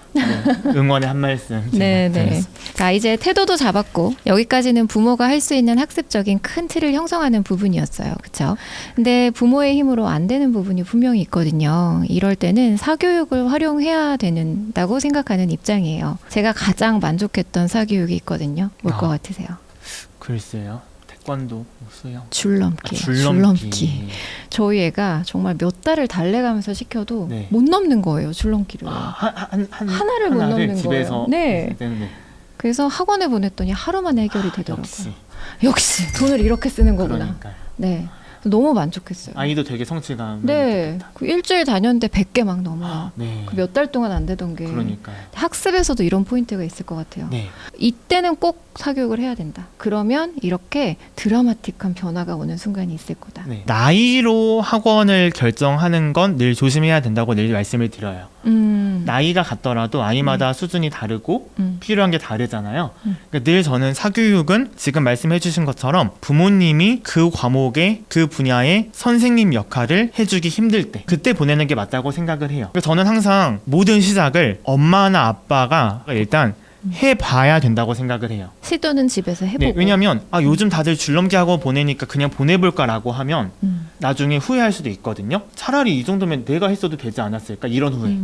응원의 한 말씀 네네. 자, 이제 태도도 잡았고 여기까지는 부모가 할 수 있는 학습적인 큰 틀을 형성하는 부분이었어요. 그렇죠? 근데 부모의 힘으로 안 되는 부분이 분명히 있거든요. 이럴 때는 사교육을 활용해야 된다고 생각하는 입장이에요. 제가 가장 만족했던 사교육이 있거든요. 뭘 것 같으세요? 글쎄요. 태권도, 수영. 줄넘기. 줄넘기. 저희 애가 정말 몇 달을 달래가면서 시켜도 네. 못 넘는 거예요. 줄넘기를. 하나를 못 넘는 집에서 거예요. 네. 그래서 학원에 보냈더니 하루 만에 해결이 되더라고요. 역시 돈을 이렇게 쓰는 거구나. 그러니까요. 네. 너무 만족했어요. 아이도 되게 성취감. 네. 그 일주일 다녔는데 100개 막 넘어요. 네. 그 몇 달 동안 안 되던 게. 그러니까요. 학습에서도 이런 포인트가 있을 것 같아요. 네. 이때는 꼭 사교육을 해야 된다. 그러면 이렇게 드라마틱한 변화가 오는 순간이 있을 거다. 네. 나이로 학원을 결정하는 건 늘 조심해야 된다고 늘 말씀을 드려요. 나이가 같더라도 아이마다 수준이 다르고 필요한 게 다르잖아요. 그러니까 늘 저는 사교육은 지금 말씀해 주신 것처럼 부모님이 그 과목의 그 분야의 선생님 역할을 해주기 힘들 때 그때 보내는 게 맞다고 생각을 해요. 그러니까 저는 항상 모든 시작을 엄마나 아빠가 일단 해봐야 된다고 생각을 해요. 시도는 집에서 해보고. 네, 왜냐면 요즘 다들 줄넘기 학원 보내니까 그냥 보내볼까라고 하면 나중에 후회할 수도 있거든요. 차라리 이 정도면 내가 했어도 되지 않았을까 이런 후회.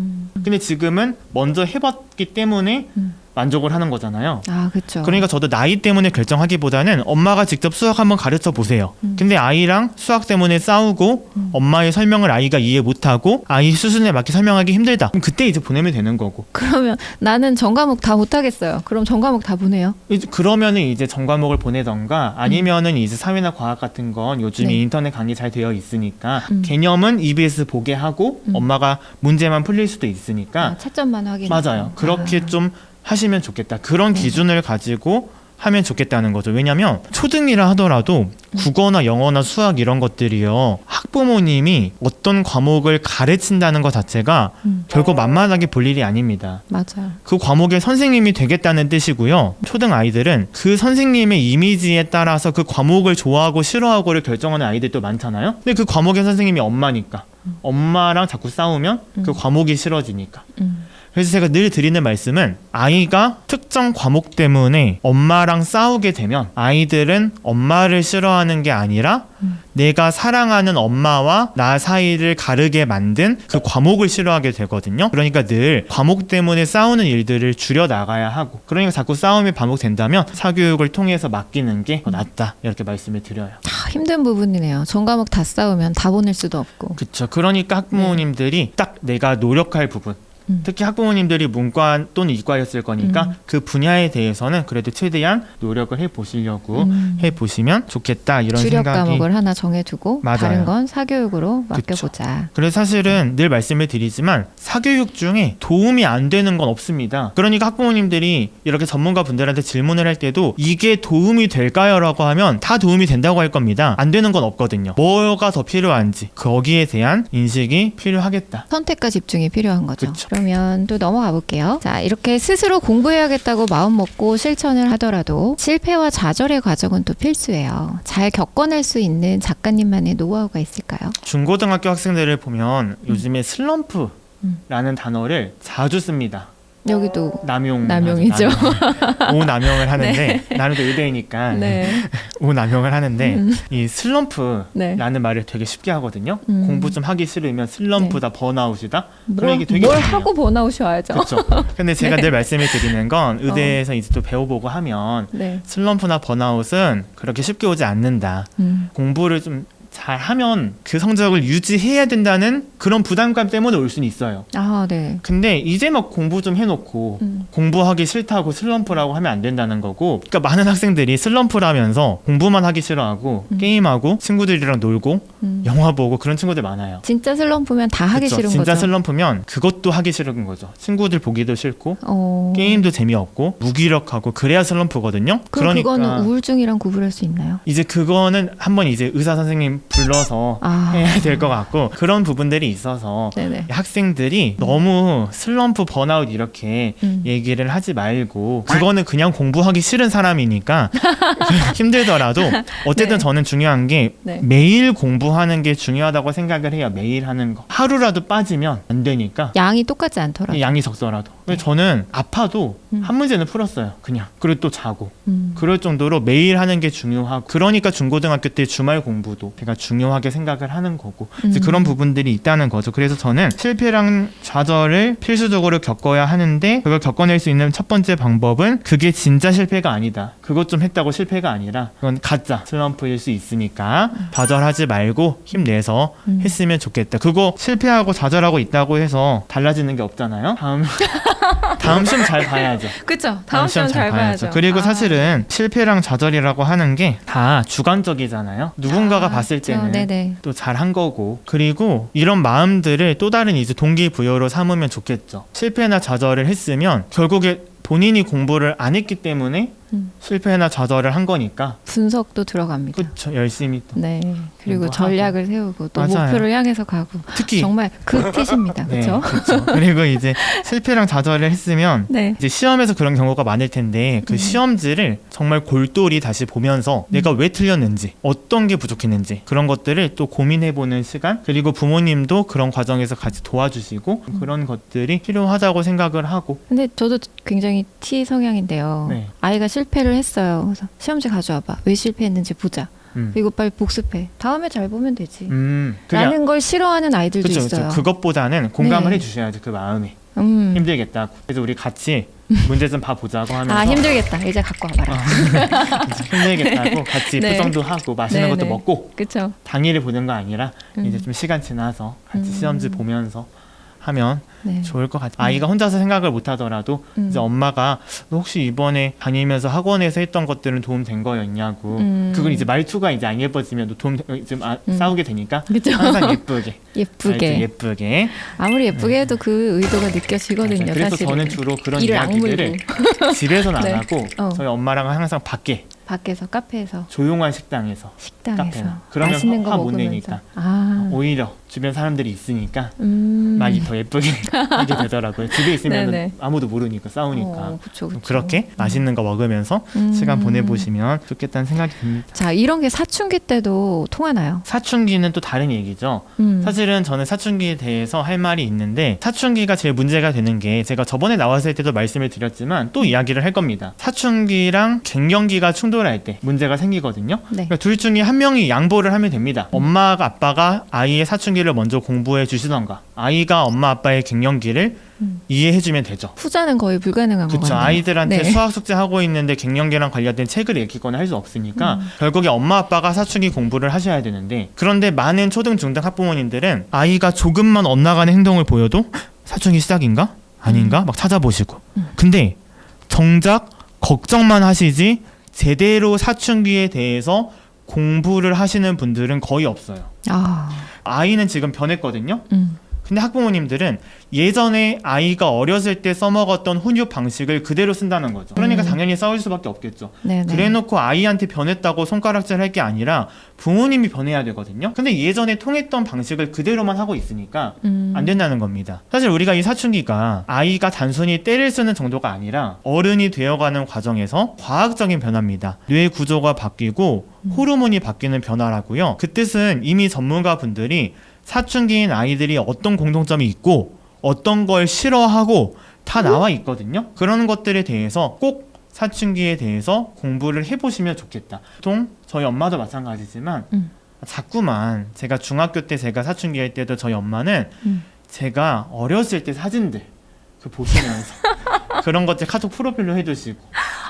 근데 지금은 먼저 해봤기 때문에 만족을 하는 거잖아요. 그렇죠. 그러니까 저도 나이 때문에 결정하기보다는 엄마가 직접 수학 한번 가르쳐 보세요. 근데 아이랑 수학 때문에 싸우고 엄마의 설명을 아이가 이해 못하고 아이 수준에 맞게 설명하기 힘들다. 그럼 그때 이제 보내면 되는 거고. 그러면 나는 전과목 다 못하겠어요. 그럼 전과목 다 보내요? 그러면은 이제 전과목을 보내던가 아니면은 이제 사회나 과학 같은 건 요즘에 인터넷 강의 잘 되어 있으니까 개념은 EBS 보게 하고 엄마가 문제만 풀릴 수도 있으니까 채점만 확인. 맞아요. 그렇게 좀 하시면 좋겠다. 그런 기준을 가지고 하면 좋겠다는 거죠. 왜냐면 초등이라 하더라도 국어나 영어나 수학 이런 것들이요, 학부모님이 어떤 과목을 가르친다는 것 자체가 결코 만만하게 볼 일이 아닙니다. 맞아요. 그 과목의 선생님이 되겠다는 뜻이고요. 초등 아이들은 그 선생님의 이미지에 따라서 그 과목을 좋아하고 싫어하고를 결정하는 아이들도 많잖아요. 근데 그 과목의 선생님이 엄마니까 엄마랑 자꾸 싸우면 그 과목이 싫어지니까. 그래서 제가 늘 드리는 말씀은, 아이가 특정 과목 때문에 엄마랑 싸우게 되면 아이들은 엄마를 싫어하는 게 아니라 내가 사랑하는 엄마와 나 사이를 가르게 만든 그 과목을 싫어하게 되거든요. 그러니까 늘 과목 때문에 싸우는 일들을 줄여 나가야 하고, 그러니까 자꾸 싸움이 반복된다면 사교육을 통해서 맡기는 게 더 낫다, 이렇게 말씀을 드려요. 힘든 부분이네요. 전 과목 다 싸우면 다 보낼 수도 없고. 그렇죠. 그러니까 학부모님들이 딱 내가 노력할 부분, 특히 학부모님들이 문과 또는 이과였을 거니까 그 분야에 대해서는 그래도 최대한 노력을 해보시려고 해보시면 좋겠다, 이런 주력 생각이. 과목을 하나 정해두고 맞아요. 다른 건 사교육으로 맡겨보자. 그래서 사실은 늘 말씀을 드리지만 사교육 중에 도움이 안 되는 건 없습니다. 그러니까 학부모님들이 이렇게 전문가 분들한테 질문을 할 때도 이게 도움이 될까요? 라고 하면 다 도움이 된다고 할 겁니다. 안 되는 건 없거든요. 뭐가 더 필요한지 거기에 대한 인식이 필요하겠다. 선택과 집중이 필요한 거죠. 그쵸. 그러면 또 넘어가 볼게요. 자, 이렇게 스스로 공부해야겠다고 마음 먹고 실천을 하더라도 실패와 좌절의 과정은 또 필수예요. 잘 겪어낼 수 있는 작가님만의 노하우가 있을까요? 중고등학교 학생들을 보면 요즘에 슬럼프라는 단어를 자주 씁니다. 여기도 남용이죠. 오남용을 하는데 네. 나는 또 의대이니까 네. 오남용을 하는데 이 슬럼프라는 네. 말을 되게 쉽게 하거든요. 공부 좀 하기 싫으면 슬럼프다, 번아웃이다. 그럼 이게 되게 뭘 중요해요. 하고 번아웃이 와야죠. 그렇죠. 근데 제가 네. 늘 말씀을 드리는 건 의대에서 이제 또 배워보고 하면 네. 슬럼프나 번아웃은 그렇게 쉽게 오지 않는다. 공부를 좀 잘하면 그 성적을 유지해야 된다는 그런 부담감 때문에 올 수는 있어요. 아, 네. 근데 이제 막 공부 좀 해놓고 공부하기 싫다고 슬럼프라고 하면 안 된다는 거고, 그러니까 많은 학생들이 슬럼프라면서 공부만 하기 싫어하고 게임하고 친구들이랑 놀고 영화 보고 그런 친구들 많아요. 진짜 슬럼프면 다 하기 그쵸? 싫은 진짜 거죠. 슬럼프면 그것도 하기 싫은 거죠. 친구들 보기도 싫고 게임도 재미없고 무기력하고, 그래야 슬럼프거든요. 그럼 그러니까 그거는 우울증이랑 구분할 수 있나요? 이제 그거는 한번 이제 의사 선생님 불러서 해야 될 것 같고, 그런 부분들이 있어서 네네. 학생들이 너무 슬럼프, 번아웃 이렇게 얘기를 하지 말고, 그거는 그냥 공부하기 싫은 사람이니까 힘들더라도 어쨌든 네. 저는 중요한 게 네. 매일 공부하는 게 중요하다고 생각을 해요. 매일 하는 거. 하루라도 빠지면 안 되니까. 양이 똑같지 않더라도. 양이 적더라도. 근데 저는 아파도 한 문제는 풀었어요. 그냥. 그리고 또 자고. 그럴 정도로 매일 하는 게 중요하고, 그러니까 중고등학교 때 주말 공부도 제가 중요하게 생각을 하는 거고, 이제 그런 부분들이 있다는 거죠. 그래서 저는 실패랑 좌절을 필수적으로 겪어야 하는데, 그걸 겪어낼 수 있는 첫 번째 방법은 그게 진짜 실패가 아니다. 그것 좀 했다고 실패가 아니라 그건 가짜 슬럼프일 수 있으니까 좌절하지 말고 힘내서 했으면 좋겠다. 그거 실패하고 좌절하고 있다고 해서 달라지는 게 없잖아요. 다음 시험 잘 봐야죠. 그쵸. 다음 시험 잘 봐야죠. 그리고 사실은 실패랑 좌절이라고 하는 게 다 주관적이잖아요. 누군가가 봤을 때는 또 잘한 거고, 그리고 이런 마음들을 또 다른 이제 동기부여로 삼으면 좋겠죠. 실패나 좌절을 했으면 결국에 본인이 공부를 안 했기 때문에 실패나 좌절을 한 거니까 분석도 들어갑니다. 그렇죠. 열심히 또. 네. 그리고 전략을 세우고 또 맞아요. 목표를 향해서 가고. 특히 정말 극티십니다. 그렇죠? 그렇죠. 그리고 이제 실패랑 좌절을 했으면 네. 이제 시험에서 그런 경우가 많을 텐데, 그 시험지를 정말 골똘히 다시 보면서 내가 왜 틀렸는지, 어떤 게 부족했는지, 그런 것들을 또 고민해보는 시간, 그리고 부모님도 그런 과정에서 같이 도와주시고 그런 것들이 필요하다고 생각을 하고. 근데 저도 굉장히 T 성향인데요. 네. 아이가 실패를 했어요. 그래서 시험지 가져와봐. 왜 실패했는지 보자. 이거 빨리 복습해. 다음에 잘 보면 되지. 라는 걸 싫어하는 아이들도 그쵸, 있어요. 그쵸. 그것보다는 공감을 해주셔야지, 그 마음이. 힘들겠다고. 그래서 우리 같이 문제 좀 봐보자고 하면서. 힘들겠다. 이제 갖고 와봐라. 힘들겠다고 같이 네. 표정도 하고 맛있는 것도 먹고. 그쵸. 당일에 보는 거 아니라 이제 좀 시간 지나서 같이 시험지 보면서 하면 네. 좋을 것 같아요. 아이가 혼자서 생각을 못 하더라도 이제 엄마가 너 혹시 이번에 다니면서 학원에서 했던 것들은 도움 된 거였냐고. 그건 이제 말투가 이제 안 예뻐지면 도움 좀 싸우게 되니까 그쵸? 항상 예쁘게. 예쁘게. 예쁘게. 아무리 예쁘게 해도 그 의도가 느껴지거든요. 맞아요. 그래서 사실은. 저는 주로 그런 이를 이야기들을 집에서는 네. 안 하고 저희 엄마랑 항상 밖에서 카페에서 조용한 식당에서 카페나. 그러면 맛있는 거 화 못 먹으면서. 내니까 오히려 오히려 주변 사람들이 있으니까 많이 더 예쁘게 하게 되더라고요. 집에 있으면 네네. 아무도 모르니까 싸우니까. 그쵸. 그렇게 맛있는 거 먹으면서 시간 보내보시면 좋겠다는 생각이 듭니다. 자, 이런 게 사춘기 때도 통하나요? 사춘기는 또 다른 얘기죠. 사실은 저는 사춘기에 대해서 할 말이 있는데 사춘기가 제일 문제가 되는 게 제가 저번에 나왔을 때도 말씀을 드렸지만 또 이야기를 할 겁니다. 사춘기랑 갱년기가 충돌할 때 문제가 생기거든요. 네. 그러니까 둘 중에 한 명이 양보를 하면 됩니다. 엄마가 아빠가 아이의 사춘기를 먼저 공부해 주시던가 아이가 엄마 아빠의 갱년기를 이해해주면 되죠. 후자는 거의 불가능한 것 그렇죠. 같아요. 아이들한테 네. 수학 숙제 하고 있는데 갱년기랑 관련된 책을 읽히거나 할 수 없으니까 결국에 엄마 아빠가 사춘기 공부를 하셔야 되는데 그런데 많은 초등 중등 학부모님들은 아이가 조금만 엇나가는 행동을 보여도 사춘기 시작인가? 아닌가? 막 찾아보시고 근데 정작 걱정만 하시지 제대로 사춘기에 대해서 공부를 하시는 분들은 거의 없어요. 아이는 지금 변했거든요. 근데 학부모님들은 예전에 아이가 어렸을 때 써먹었던 훈육 방식을 그대로 쓴다는 거죠. 그러니까 당연히 싸울 수밖에 없겠죠. 네네. 그래놓고 아이한테 변했다고 손가락질 할 게 아니라 부모님이 변해야 되거든요. 근데 예전에 통했던 방식을 그대로만 하고 있으니까 안 된다는 겁니다. 사실 우리가 이 사춘기가 아이가 단순히 때를 쓰는 정도가 아니라 어른이 되어가는 과정에서 과학적인 변화입니다. 뇌 구조가 바뀌고 호르몬이 바뀌는 변화라고요. 그 뜻은 이미 전문가분들이 사춘기인 아이들이 어떤 공통점이 있고 어떤 걸 싫어하고 다 나와 있거든요. 그런 것들에 대해서 꼭 사춘기에 대해서 공부를 해보시면 좋겠다. 보통 저희 엄마도 마찬가지지만 자꾸만 제가 중학교 때 제가 사춘기 할 때도 저희 엄마는 제가 어렸을 때 사진들 그 보시면서 그런 것들 카톡 프로필로 해두시고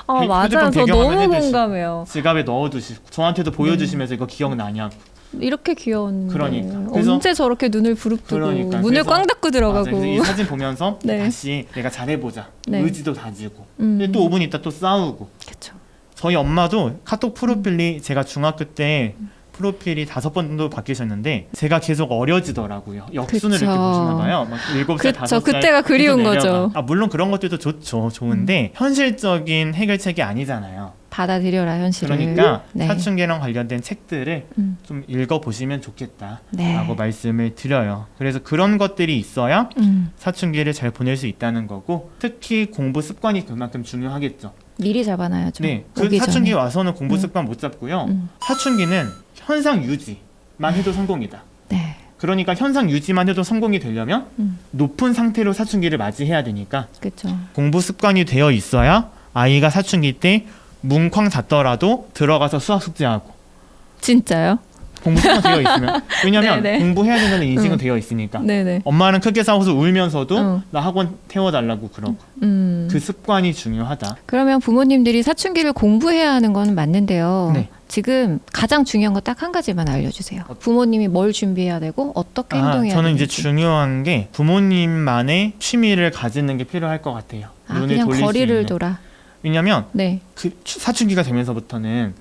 맞아요. 저 너무 공감해요. 지갑에 넣어두시고 저한테도 보여주시면서 이거 기억나냐고. 이렇게 귀여운데 그러니까. 언제 저렇게 눈을 부릅뜨고 문을 꽝 닫고 들어가고. 맞아, 이 사진 보면서 네. 다시 내가 잘해보자 네. 의지도 다지고 근데 또 5분 있다 또 싸우고. 그쵸. 저희 엄마도 카톡 프로필이 제가 중학교 때 프로필이 5번 정도 바뀌셨는데 제가 계속 어려지더라고요. 역순을 이렇게 보시나 봐요. 막 7살, 5살 그때가 그리운 거죠. 물론 그런 것들도 좋죠. 좋은데 현실적인 해결책이 아니잖아요. 받아들여라 현실을. 그러니까 네. 사춘기랑 관련된 책들을 좀 읽어보시면 좋겠다라고 네. 말씀을 드려요. 그래서 그런 것들이 있어야 사춘기를 잘 보낼 수 있다는 거고 특히 공부 습관이 그만큼 중요하겠죠. 미리 잡아놔야죠. 네, 그 오기 사춘기 전에. 와서는 공부 습관 못 잡고요. 사춘기는 현상 유지만 해도 성공이다. 네. 그러니까 현상 유지만 해도 성공이 되려면 높은 상태로 사춘기를 맞이해야 되니까 그렇죠. 공부 습관이 되어 있어야 아이가 사춘기 때 뭉쾅 잤더라도 들어가서 수학 숙제하고. 진짜요? 공부 습관 되어 있으면 왜냐면 네네. 공부해야 된다는 인식은 되어 있으니까 네네. 엄마는 크게 싸워서 울면서도 나 학원 태워달라고 그러고 그 습관이 중요하다. 그러면 부모님들이 사춘기를 공부해야 하는 건 맞는데요. 네. 지금 가장 중요한 거 딱 한 가지만 알려주세요. 부모님이 뭘 준비해야 되고 어떻게 행동해야 저는 되는지. 이제 중요한 게 부모님만의 취미를 가지는 게 필요할 것 같아요. 눈을 그냥 돌릴 수 거리를 있는. 돌아. 왜냐면 네. 그 사춘기가 되면서부터는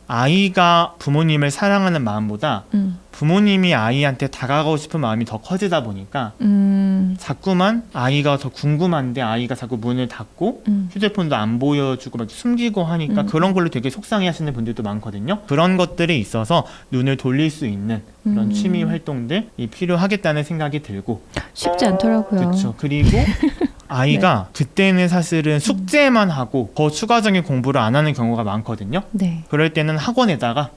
아이가 부모님을 사랑하는 마음보다 부모님이 아이한테 다가가고 싶은 마음이 더 커지다 보니까 자꾸만 아이가 더 궁금한데 아이가 자꾸 문을 닫고 휴대폰도 안 보여주고 막 숨기고 하니까 그런 걸로 되게 속상해 하시는 분들도 많거든요. 그런 것들에 있어서 눈을 돌릴 수 있는 그런 취미 활동들이 필요하겠다는 생각이 들고 쉽지 않더라고요. 그렇죠. 그리고 아이가 그때는 사실은 숙제만 하고 더 추가적인 공부를 안 하는 경우가 많거든요. 네. 그럴 때는 학원에다가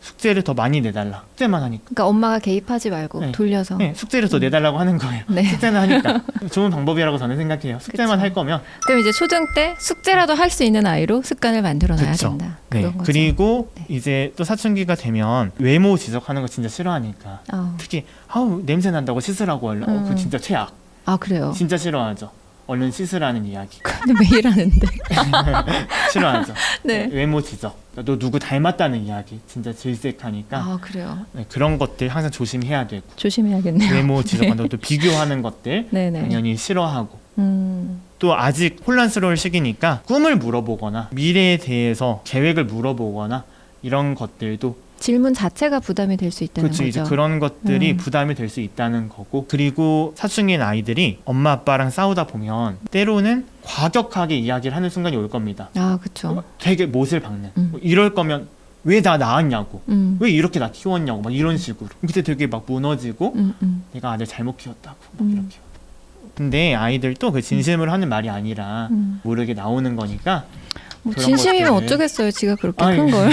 숙제를 더 많이 내달라. 숙제만 하니까. 그러니까 엄마가 개입하지 말고 네. 돌려서. 네, 숙제를 더 내달라고 하는 거예요. 네. 숙제는 하니까. 좋은 방법이라고 저는 생각해요. 숙제만 그쵸. 할 거면. 그럼 이제 초등 때 숙제라도 할 수 있는 아이로 습관을 만들어 놔야 그쵸. 된다. 네. 그런 거죠. 그리고 네. 이제 또 사춘기가 되면 외모 지적하는 거 진짜 싫어하니까. 특히 냄새 난다고 씻으라고 하려. 그거 진짜 최악. 그래요? 진짜 싫어하죠. 얼른 씻으라는 이야기. 근데 매일 하는데. 싫어하죠. 네. 외모 지적. 너 누구 닮았다는 이야기. 진짜 질색하니까. 아, 그래요. 네, 그런 것들 항상 조심해야 되고. 조심해야겠네요. 외모 지적한다고 네. 또 비교하는 것들 네네. 당연히 싫어하고. 음. 또 아직 혼란스러울 시기니까 꿈을 물어보거나 미래에 대해서 계획을 물어보거나 이런 것들도 질문 자체가 부담이 될 수 있다는 그렇죠. 거죠. 이제 그런 것들이 부담이 될 수 있다는 거고, 그리고 사춘기인 아이들이 엄마 아빠랑 싸우다 보면 때로는 과격하게 이야기를 하는 순간이 올 겁니다. 아, 그렇죠. 되게 못을 박는. 뭐 이럴 거면 왜 나 낳았냐고, 왜 이렇게 나 키웠냐고, 막 이런 식으로. 그때 되게 막 무너지고 내가 아들 잘못 키웠다고 막 이렇게. 근데 아이들도 그 진심으로 하는 말이 아니라 모르게 나오는 거니까. 뭐 그런 진심이면 것들을- 어쩌겠어요. 지가 그렇게 아니, 큰 걸.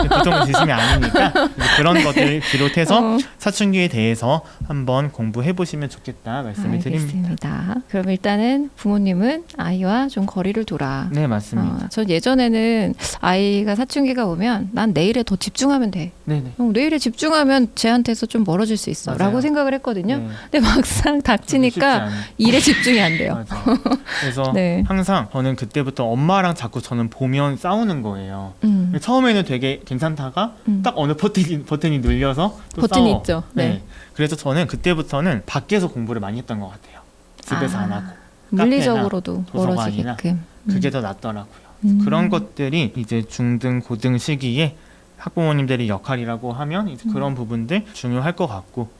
보통은 진심이 아니니까 이제 그런 것들을 비롯해서 어. 사춘기에 대해서 한번 공부해 보시면 좋겠다 말씀을 드립니다. 알겠습니다. 그럼 일단은 부모님은 아이와 좀 거리를 둬라. 네, 맞습니다. 전 예전에는 아이가 사춘기가 오면 난 내일에 더 집중하면 돼. 네네. 내일에 집중하면 쟤한테서 좀 멀어질 수 있어. 맞아요. 라고 생각을 했거든요. 네. 근데 막상 쉽지 닥치니까 않아요. 일에 집중이 안 돼요. 맞아요. 그래서 네. 항상 저는 그때부터 엄마랑 자꾸 저는 보면 싸우는 거예요. 처음에는 되게 괜찮다가 딱 어느 버튼이 눌려서 또 버튼이 싸워. 있죠. 네. 그래서 저는 그때부터는 밖에서 공부를 많이 했던 것 같아요. 집에서 안 하고. 물리적으로도 도서관이나 멀어지게끔. 그게 더 낫더라고요. 그런 것들이 이제 중등 고등 시기에 학부모님들의 역할이라고 하면 이제 그런 부분들 중요할 것 같고,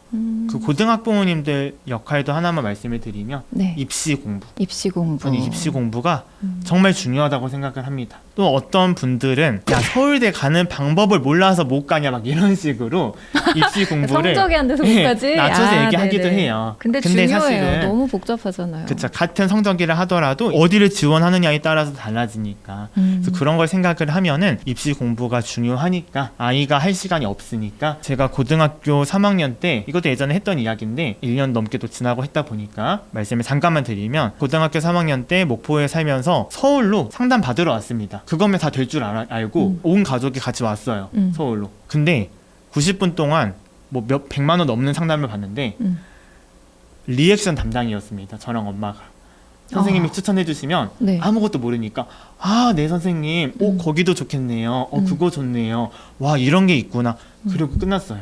그 고등학부모님들 역할도 하나만 말씀을 드리면 네. 입시 공부. 입시 공부. 저는 입시 공부가 정말 중요하다고 생각을 합니다. 또 어떤 분들은 야 서울대 가는 방법을 몰라서 못 가냐 막 이런 식으로 입시 공부를 성적이 안 돼서 못 가지. 낮춰서 얘기하기도 네네. 해요. 근데 중요해요. 사실은 너무 복잡하잖아요. 그쵸, 같은 성적이라 하더라도 어디를 지원하느냐에 따라서 달라지니까. 그래서 그런 걸 생각을 하면은 입시 공부가 중요하니까, 아이가 할 시간이 없으니까. 제가 고등학교 3학년 때, 이것도 예전에 했던 이야기인데 1년 넘게 또 지나고 했다 보니까 말씀을 잠깐만 드리면, 고등학교 3학년 때 목포에 살면서 서울로 상담 받으러 왔습니다. 그거면 다 될 줄 알고 온 가족이 같이 왔어요. 서울로. 근데 90분 동안 뭐 몇 100만 원 넘는 상담을 받는데 리액션 담당이었습니다. 저랑 엄마가. 선생님이 추천해 주시면 네. 아무것도 모르니까 네 선생님 거기도 좋겠네요. 그거 좋네요. 와 이런 게 있구나. 그리고 끝났어요.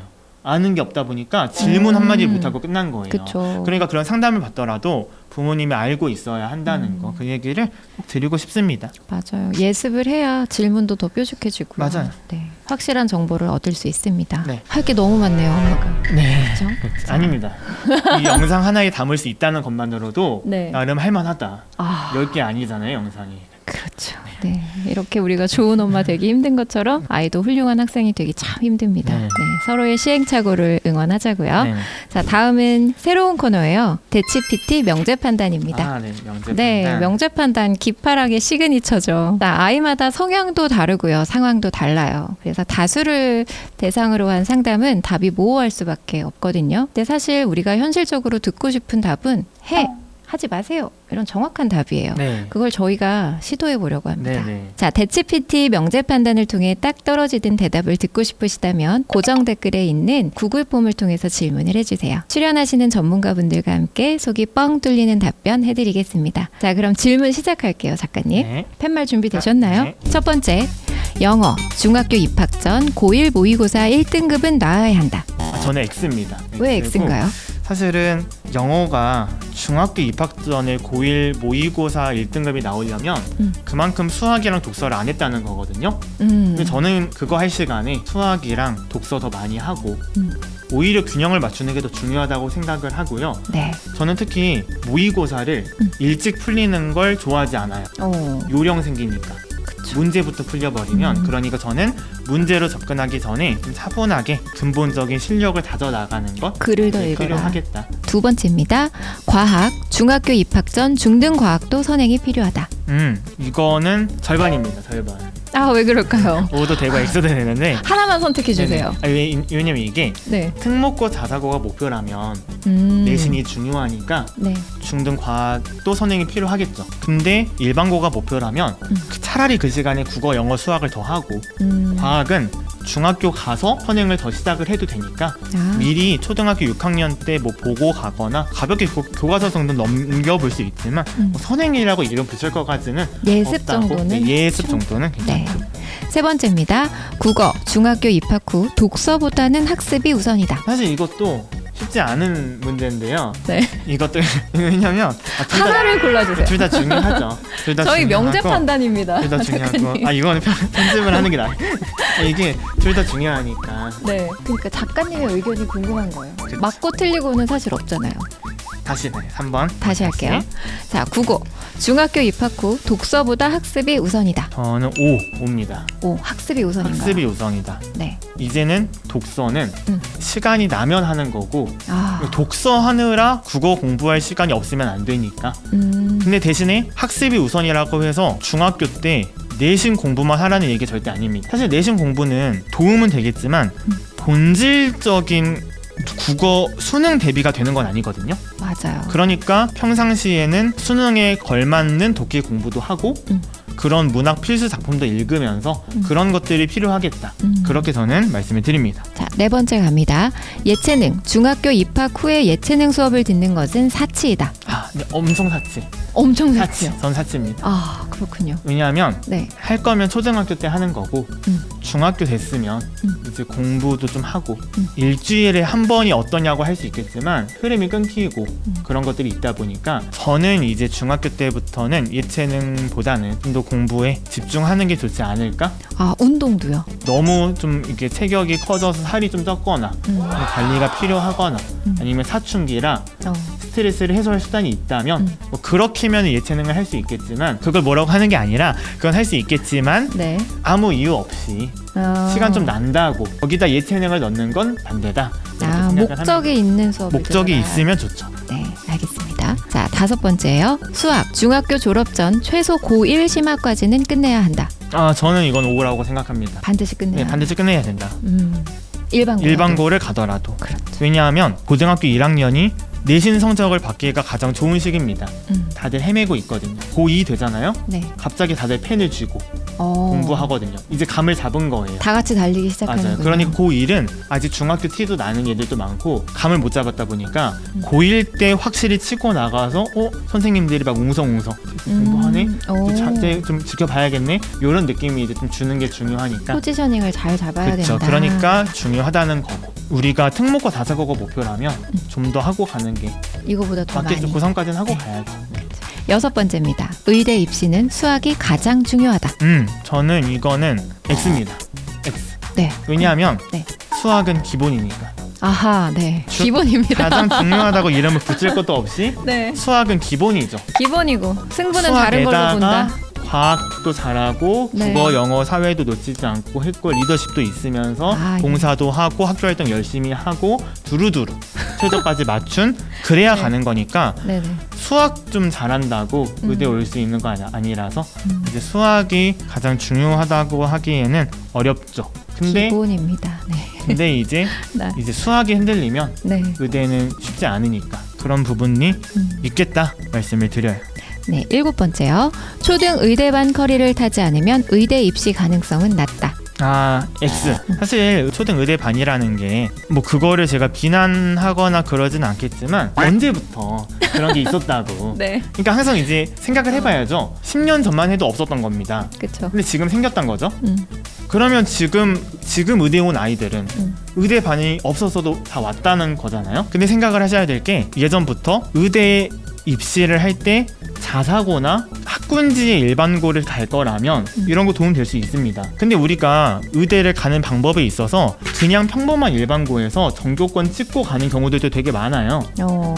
아는 게 없다 보니까 질문 한마디 못하고 끝난 거예요. 그쵸. 그러니까 그런 상담을 받더라도 부모님이 알고 있어야 한다는 거, 그 얘기를 꼭 드리고 싶습니다. 맞아요. 예습을 해야 질문도 더 뾰족해지고요. 맞아요. 네. 확실한 정보를 얻을 수 있습니다. 네. 할 게 너무 많네요, 엄마가. 네. 그렇죠? 아닙니다. 이 영상 하나에 담을 수 있다는 것만으로도 네. 나름 할만하다. 아, 10개 아니잖아요, 영상이. 그렇죠. 네. 이렇게 우리가 좋은 엄마 되기 힘든 것처럼 아이도 훌륭한 학생이 되기 참 힘듭니다. 네. 네. 서로의 시행착오를 응원하자고요. 네. 자, 다음은 새로운 코너예요. 대치 PT 명제 판단입니다. 네, 명제 네, 판단. 명제 판단 기파락의 시그니처죠. 아이마다 성향도 다르고요, 상황도 달라요. 그래서 다수를 대상으로 한 상담은 답이 모호할 수밖에 없거든요. 근데 사실 우리가 현실적으로 듣고 싶은 답은 하지 마세요. 이런 정확한 답이에요. 네. 그걸 저희가 시도해 보려고 합니다. 네. 자, 대치 PT 명제 판단을 통해 딱 떨어지는 대답을 듣고 싶으시다면 고정 댓글에 있는 구글 폼을 통해서 질문을 해주세요. 출연하시는 전문가분들과 함께 속이 뻥 뚫리는 답변 해드리겠습니다. 자, 그럼 질문 시작할게요, 작가님. 네. 팻말 준비되셨나요? 네. 첫 번째, 영어 중학교 입학 전 고1 모의고사 1등급은 나와야 한다. 저는 X입니다. 왜 그리고 X인가요? 사실은 영어가 중학교 입학 전에 고1 모의고사 1등급이 나오려면 그만큼 수학이랑 독서를 안 했다는 거거든요. 근데 저는 그거 할 시간에 수학이랑 독서 더 많이 하고 오히려 균형을 맞추는 게 더 중요하다고 생각을 하고요. 네. 저는 특히 모의고사를 일찍 풀리는 걸 좋아하지 않아요. 요령 생기니까. 문제부터 풀려버리면, 그러니까 저는 문제로 접근하기 전에 좀 차분하게 근본적인 실력을 다져나가는 것, 글을 더 읽어라. 필요하겠다. 두 번째입니다. 과학 중학교 입학 전 중등 과학도 선행이 필요하다. 이거는 절반입니다. 절반. 아, 왜 그럴까요? O도 되고 X도 되는데 하나만 선택해 주세요. 왜냐면 이게 네. 특목고 자사고가 목표라면 내신이 중요하니까 네. 중등 과학도 선행이 필요하겠죠. 근데 일반고가 목표라면 차라리 그 시간에 국어, 영어, 수학을 더 하고 과학은 중학교 가서 선행을 더 시작을 해도 되니까 미리 초등학교 6학년 때 뭐 보고 가거나 가볍게 교과서 정도 넘겨볼 수 있지만 뭐 선행이라고 이름 붙일 것까지는 예습 없다고. 정도는 네, 예습 정도는 네. 괜찮죠. 세 번째입니다. 국어. 중학교 입학 후 독서보다는 학습이 우선이다. 사실 이것도 쉽지 않은 문제인데요. 네. 이것도 왜냐면 하나를 골라주세요. 둘 다 중요하죠. 둘 다 저희 명제 중요하고, 판단입니다. 둘 다 중요하고 작가님. 이거는 편집을 하는 게 나아요. 이게 둘 다 중요하니까. 네. 그러니까 작가님의 의견이 궁금한 거예요. 그치. 맞고 틀리고는 사실 없잖아요. 다시 네, 3번. 다시 할게요. 자, 국어. 중학교 입학 후 독서보다 학습이 우선이다. 저는 5입니다. 오, 학습이 우선인가요? 학습이 우선이다. 네. 이제는 독서는 시간이 나면 하는 거고 아, 독서하느라 국어 공부할 시간이 없으면 안 되니까. 근데 대신에 학습이 우선이라고 해서 중학교 때 내신 공부만 하라는 얘기 절대 아닙니다. 사실 내신 공부는 도움은 되겠지만 본질적인 국어 수능 대비가 되는 건 아니거든요. 맞아요. 그러니까 평상시에는 수능에 걸맞는 독해 공부도 하고 그런 문학 필수 작품도 읽으면서 그런 것들이 필요하겠다. 그렇게 저는 말씀을 드립니다. 자, 네 번째 갑니다. 예체능. 중학교 입학 후에 예체능 수업을 듣는 것은 사치이다. 아, 네, 엄청 사치. 엄청 사치. 사치요. 전 사치입니다. 아, 그렇군요. 왜냐하면 네. 할 거면 초등학교 때 하는 거고 중학교 됐으면 이제 공부도 좀 하고 일주일에 한 번이 어떠냐고 할 수 있겠지만 흐름이 끊기고 그런 것들이 있다 보니까 저는 이제 중학교 때부터는 예체능보다는 좀 더 공부에 집중하는 게 좋지 않을까? 아, 운동도요. 너무 좀 이렇게 체격이 커져서 살이 좀 쪘거나 관리가 필요하거나 아니면 사춘기라 어. 스트레스를 해소할 수단이 있다면 뭐 그렇게면 예체능을 할 수 있겠지만 그걸 뭐라고 하는 게 아니라 그건 할 수 있겠지만 네. 아무 이유 없이 시간 좀 난다고 거기다 예체능을 넣는 건 반대다. 이렇게 아, 생각을 목적이 합니다. 있는 수업을 목적이 들어라. 있으면 좋죠. 네, 알겠습니다. 자, 다섯 번째예요. 수학. 중학교 졸업 전 최소 고1 심화까지는 끝내야 한다. 아 저는 이건 오라고 생각합니다. 반드시 끝내야 네, 반드시 끝내야 된다. 일반고. 일반고를 가더라도. 그렇죠. 왜냐하면 고등학교 1학년이 내신 성적을 받기가 가장 좋은 시기입니다. 음. 다들 헤매고 있거든요. 고2 되잖아요. 네. 갑자기 다들 펜을 쥐고 어. 공부하거든요. 이제 감을 잡은 거예요. 다 같이 달리기 시작하는군요. 맞아요. 그러니까 고1은 아직 중학교 티도 나는 애들도 많고 감을 못 잡았다 보니까 고1 때 확실히 치고 나가서 선생님들이 막 웅성웅성 공부하네? 이제 좀 지켜봐야겠네? 이런 느낌이 이제 좀 주는 게 중요하니까 포지셔닝을 잘 잡아야 그렇죠. 된다. 그러니까 중요하다는 거고 우리가 특목고 다사고가 목표라면 좀 더 하고 가는 게 이거보다 더 맞겠죠. 많이. 고3까지는 하고 네. 가야죠. 여섯 번째입니다. 의대 입시는 수학이 가장 중요하다. 저는 이거는 X입니다. X. 네. 왜냐하면 네. 수학은 기본이니까 아하, 네. 기본입니다. 가장 중요하다고 이름을 붙일 것도 없이 네. 수학은 기본이죠. 기본이고 승부는 다른 걸로 수학에다가 본다. 과학도 잘하고 네. 국어, 영어, 사회도 놓치지 않고 했고 리더십도 있으면서 아, 봉사도 하고 학교 활동 열심히 하고 두루두루 최저까지 맞춘 그래야 네. 가는 거니까 네네. 수학 좀 잘한다고 의대 올 수 있는 거 아니라서 이제 수학이 가장 중요하다고 하기에는 어렵죠. 근데 기본입니다. 네. 근데 이제 네. 이제 수학이 흔들리면 네. 의대는 쉽지 않으니까 그런 부분이 있겠다 말씀을 드려요. 네, 일곱 번째요. 초등 의대반 커리를 타지 않으면 의대 입시 가능성은 낮다. 아, X. 사실 초등 의대반이라는 게 뭐 그거를 제가 비난하거나 그러진 않겠지만 언제부터 그런 게 있었다고. 네, 그러니까 항상 이제 생각을 해봐야죠. 10년 전만 해도 없었던 겁니다. 그렇죠. 근데 지금 생겼던 거죠. 그러면 지금 의대 온 아이들은 의대반이 없었어도 다 왔다는 거잖아요. 근데 생각을 하셔야 될 게 예전부터 의대 입시를 할 때 자사고나 학군지의 일반고를 갈 거라면 이런 거 도움 될 수 있습니다. 근데 우리가 의대를 가는 방법에 있어서 그냥 평범한 일반고에서 전교권 찍고 가는 경우들도 되게 많아요.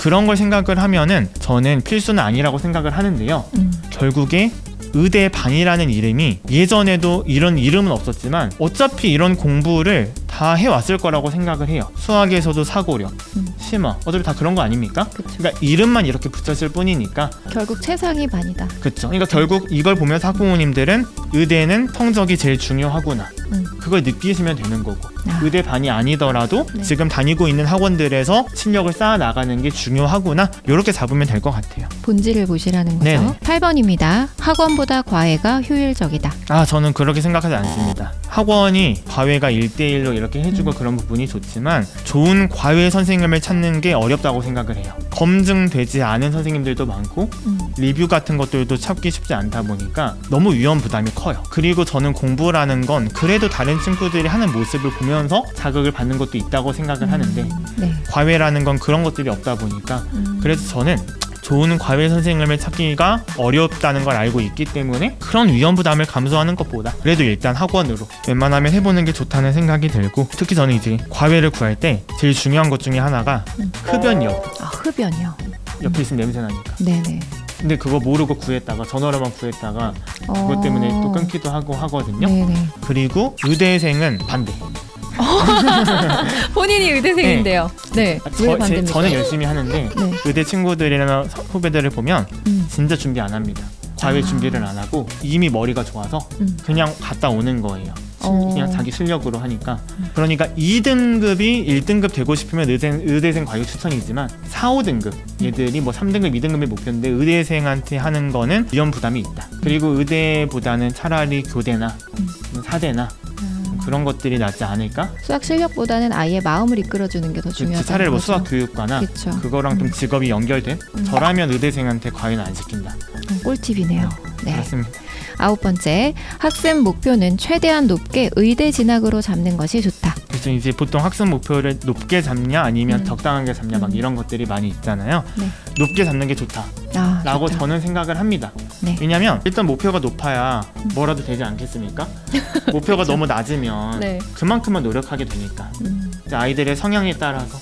그런 걸 생각을 하면은 저는 필수는 아니라고 생각을 하는데요. 결국에 의대반이라는 이름이 예전에도 이런 이름은 없었지만 어차피 이런 공부를 다 해왔을 거라고 생각을 해요. 수학에서도 사고력, 심화 어차피 다 그런 거 아닙니까? 그쵸. 그러니까 이름만 이렇게 붙였을 뿐이니까 결국 최상이 반이다. 그렇죠. 그러니까 결국 이걸 보면서 학부모님들은 의대는 성적이 제일 중요하구나 그걸 느끼시면 되는 거고 아. 의대반이 아니더라도 네. 지금 다니고 있는 학원들에서 실력을 쌓아 나가는 게 중요하구나 이렇게 잡으면 될 것 같아요. 본질을 보시라는 거죠. 네네. 8번입니다. 학원보다 과외가 효율적이다. 저는 그렇게 생각하지 않습니다. 학원이 과외가 1대1로 이렇게 해주고 그런 부분이 좋지만 좋은 과외 선생님을 찾는 게 어렵다고 생각을 해요. 검증되지 않은 선생님들도 많고 리뷰 같은 것들도 찾기 쉽지 않다 보니까 너무 위험 부담이 커요. 그리고 저는 공부라는 건 그래도 다른 친구들이 하는 모습을 보면서 자극을 받는 것도 있다고 생각을 하는데 네. 과외라는 건 그런 것들이 없다 보니까 그래서 저는 좋은 과외 선생님을 찾기가 어렵다는 걸 알고 있기 때문에 그런 위험 부담을 감수하는 것보다 그래도 일단 학원으로 웬만하면 해보는 게 좋다는 생각이 들고 특히 저는 이제 과외를 구할 때 제일 중요한 것 중에 하나가 흡연이요. 아, 흡연이요. 옆에 있으면 냄새 나니까. 네네. 근데 그거 모르고 구했다가 전화로만 구했다가 그것 때문에 또 끊기도 하고 하거든요. 네네. 그리고 의대생은 반대. 본인이 의대생인데요. 네. 왜 반대입니까? 저는 열심히 하는데 네. 의대 친구들이나 후배들을 보면 진짜 준비 안 합니다. 과외 준비를 안 하고 이미 머리가 좋아서 그냥 갔다 오는 거예요. 그냥 자기 실력으로 하니까. 그러니까 2등급이 1등급 되고 싶으면 의대생 과외 추천이지만 4, 5등급 얘들이 뭐 3등급, 2등급의 목표인데 의대생한테 하는 거는 위험 부담이 있다. 그리고 의대보다는 차라리 교대나 사대나 그런 것들이 낫지 않을까? 수학 실력보다는 아이의 마음을 이끌어주는 게 더 중요하다. 차라리 뭐 수학 교육과나 그쵸. 그거랑 좀 직업이 연결된 저라면 의대생한테 과외는 안 시킨다. 꿀팁이네요. 네. 그렇습니다. 9번째, 학습 목표는 최대한 높게 의대 진학으로 잡는 것이 좋다. 그래서 이제 보통 학습 목표를 높게 잡냐 아니면 적당하게 잡냐 막 이런 것들이 많이 있잖아요. 네. 높게 잡는 게 좋다라고 좋다. 저는 생각을 합니다. 네. 왜냐면 일단 목표가 높아야 뭐라도 되지 않겠습니까? 목표가 너무 낮으면 네. 그만큼만 노력하게 되니까 이제 아이들의 성향에 따라서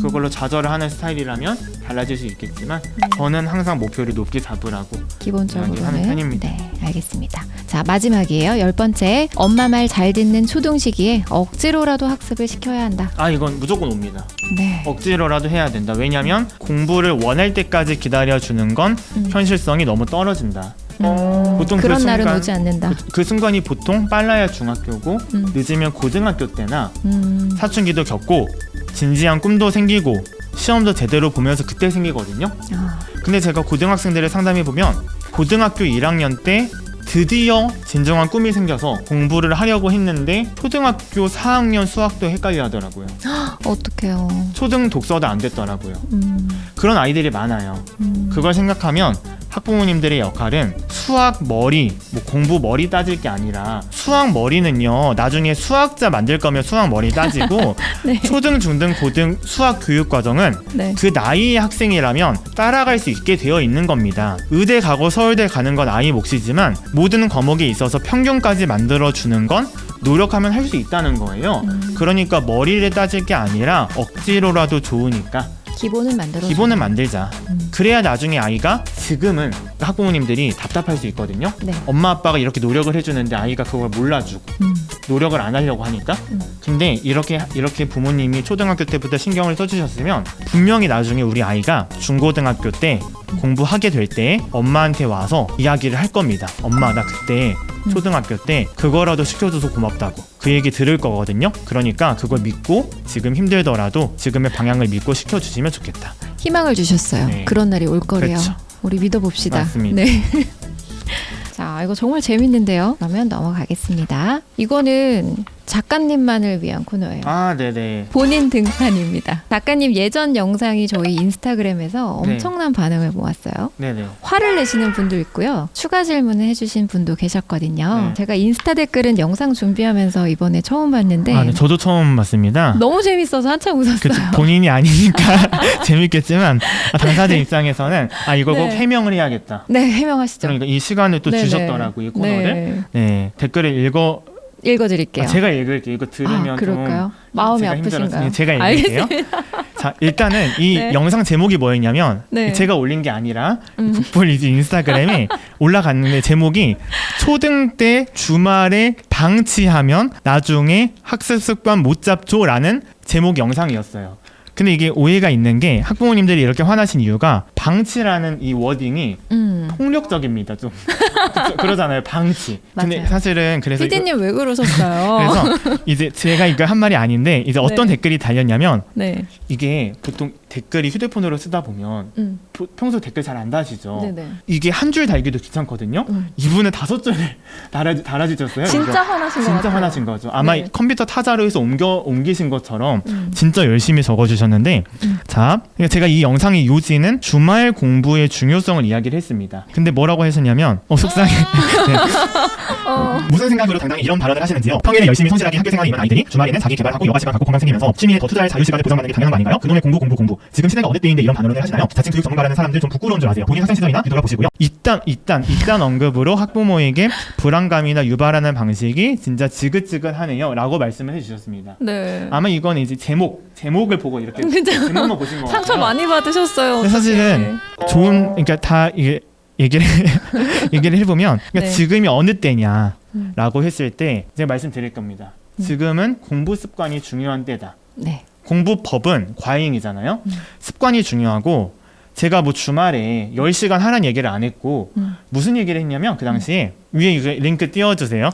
그걸로 좌절을 하는 스타일이라면 달라질 수 있겠지만 저는 항상 목표를 높게 잡으라고 하는 기본적으로는 편입니다. 네, 알겠습니다. 자, 마지막이에요. 10번째, 엄마 말 잘 듣는 초등 시기에 억지로라도 학습을 시켜야 한다. 이건 무조건 옵니다. 네. 억지로라도 해야 된다. 왜냐면 공부를 원할 때까지 기다려주는 건 현실성이 너무 떨어진다. 보통 그런 그 날은 순간, 오지 않는다. 그 순간이 보통 빨라야 중학교고 늦으면 고등학교 때나 사춘기도 겪고 진지한 꿈도 생기고 시험도 제대로 보면서 그때 생기거든요. 근데 제가 고등학생들을 상담해보면 고등학교 1학년 때 드디어 진정한 꿈이 생겨서 공부를 하려고 했는데 초등학교 4학년 수학도 헷갈려 하더라고요. 어떡해요. 초등 독서도 안 됐더라고요. 그런 아이들이 많아요. 그걸 생각하면 학부모님들의 역할은 수학 머리, 뭐 공부 머리 따질 게 아니라 수학 머리는요 나중에 수학자 만들 거면 수학 머리 따지고 네. 초등, 중등, 고등 수학 교육 과정은 네. 그 나이의 학생이라면 따라갈 수 있게 되어 있는 겁니다. 의대 가고 서울대 가는 건 아이 몫이지만 모든 과목에 있어서 평균까지 만들어주는 건 노력하면 할 수 있다는 거예요. 그러니까 머리를 따질 게 아니라 억지로라도 좋으니까 기본은 만들자. 그래야 나중에 아이가 지금은 학부모님들이 답답할 수 있거든요. 네. 엄마 아빠가 이렇게 노력을 해주는데 아이가 그걸 몰라주고 노력을 안 하려고 하니까. 근데 이렇게 부모님이 초등학교 때부터 신경을 써주셨으면 분명히 나중에 우리 아이가 중고등학교 때 공부하게 될 때 엄마한테 와서 이야기를 할 겁니다. 엄마 나 그때 초등학교 때 그거라도 시켜줘서 고맙다고 그 얘기 들을 거거든요. 그러니까 그걸 믿고 지금 힘들더라도 지금의 방향을 믿고 시켜주시면 좋겠다. 희망을 주셨어요. 네. 그런 날이 올 거래요. 그렇죠. 우리 믿어봅시다. 맞습니다. 네. 자, 이거 정말 재밌는데요. 그러면 넘어가겠습니다. 이거는 작가님만을 위한 코너예요. 네네. 본인 등판입니다. 작가님 예전 영상이 저희 인스타그램에서 엄청난 반응을 모았어요. 네네. 화를 내시는 분도 있고요. 추가 질문을 해주신 분도 계셨거든요. 네. 제가 인스타 댓글은 영상 준비하면서 이번에 처음 봤는데 네, 저도 처음 봤습니다. 너무 재밌어서 한참 웃었어요. 본인이 아니니까 재밌겠지만 당사자 입장에서는 이거 꼭 네. 해명을 해야겠다. 네, 해명하시죠. 그러니까 이 시간을 또 네네. 주셨더라고요. 이 코너를. 네. 네. 댓글을 읽어드릴게요. 제가 읽을게요. 이거 들으면 그럴까요? 마음이 제가 아프신가요? 힘들었으니 제가 읽을게요. 자, 일단은 이 네. 영상 제목이 뭐였냐면 네. 제가 올린 게 아니라 국볼이지 인스타그램에 올라갔는데 제목이 초등 때 주말에 방치하면 나중에 학습 습관 못 잡죠라는 제목 영상이었어요. 근데 이게 오해가 있는 게 학부모님들이 이렇게 화나신 이유가 방치라는 이 워딩이 폭력적입니다. 좀 그러잖아요. 방치. 근데 맞아요. 사실은 그래서 피디님 왜 그러셨어요? 그래서 이제 제가 이거 한 말이 아닌데 이제 어떤 네. 댓글이 달렸냐면 네. 이게 보통 댓글이 휴대폰으로 쓰다 보면 평소 댓글 잘 안 다시죠. 네네. 이게 한 줄 달기도 귀찮거든요. 이분은 5줄을 달아주셨어요. 진짜 이거. 화나신 것 진짜 같아요. 화나신 거죠. 아마 네. 컴퓨터 타자로 해서 옮기신 것처럼 진짜 열심히 적어주셨는데 자, 제가 이 영상의 요지는 주말 공부의 중요성을 이야기를 했습니다. 근데 뭐라고 하셨냐면 속상해. 네. 무슨 생각으로 당당히 이런 발언을 하시는지요? 평일에 열심히 성실하게 학교 생활에 임한 아이들이 주말에는 자기 개발하고 여가 시간 갖고 건강 생기면서 취미에 더 투자할 자유 시간을 보장받는 게 당연한 거 아닌가요? 그놈의 공부. 지금 시대가 어느 때인데 이런 반론을 하시나요? 자칭 교육 전문가라는 사람들 좀 부끄러운 줄 아세요. 본인 학생 시절이나 뒤돌아보시고요. 이딴 언급으로 학부모에게 불안감이나 유발하는 방식이 진짜 지긋지긋하네요 라고 말씀을 해주셨습니다. 네. 아마 이건 이제 제목을 보고 이렇게 제목만 보신 거 같아요. 상처 많이 받으셨어요. 근데 사실은 그러니까 다 이게 얘기를 해보면 그러니까 네. 지금이 어느 때냐라고 했을 때 제가 말씀드릴 겁니다. 지금은 공부 습관이 중요한 때다. 네. 공부법은 과잉이잖아요. 습관이 중요하고 제가 뭐 주말에 10시간 하라는 얘기를 안 했고 무슨 얘기를 했냐면 그 당시에 위에 이거 링크 띄워주세요.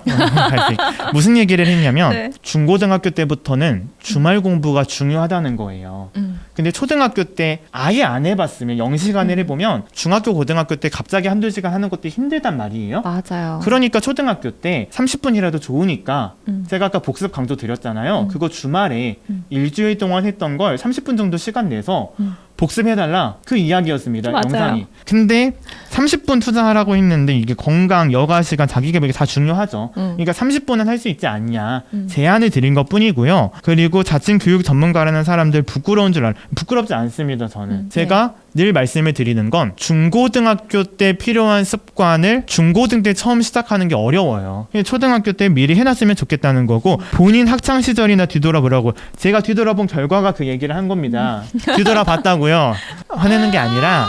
무슨 얘기를 했냐면 네. 중고등학교 때부터는 주말 공부가 중요하다는 거예요. 근데 초등학교 때 아예 안 해봤으면 0시간을 해보면 중학교 고등학교 때 갑자기 한두 시간 하는 것도 힘들단 말이에요. 맞아요. 그러니까 초등학교 때 30분이라도 좋으니까 제가 아까 복습 강조 드렸잖아요. 그거 주말에 일주일 동안 했던 걸 30분 정도 시간 내서 복습해달라 그 이야기였습니다. 맞아요. 영상이. 근데 30분 투자하라고 했는데 이게 건강, 여가 시간, 자기개발이 다 중요하죠. 그러니까 30분은 할 수 있지 않냐 제안을 드린 것 뿐이고요. 그리고 자칭 교육 전문가라는 사람들 부끄럽지 않습니다. 저는 제가 늘 말씀을 드리는 건 중고등학교 때 필요한 습관을 중고등 때 처음 시작하는 게 어려워요. 초등학교 때 미리 해놨으면 좋겠다는 거고 본인 학창 시절이나 뒤돌아보라고 제가 뒤돌아본 결과가 그 얘기를 한 겁니다. 뒤돌아봤다고요. 화내는 게 아니라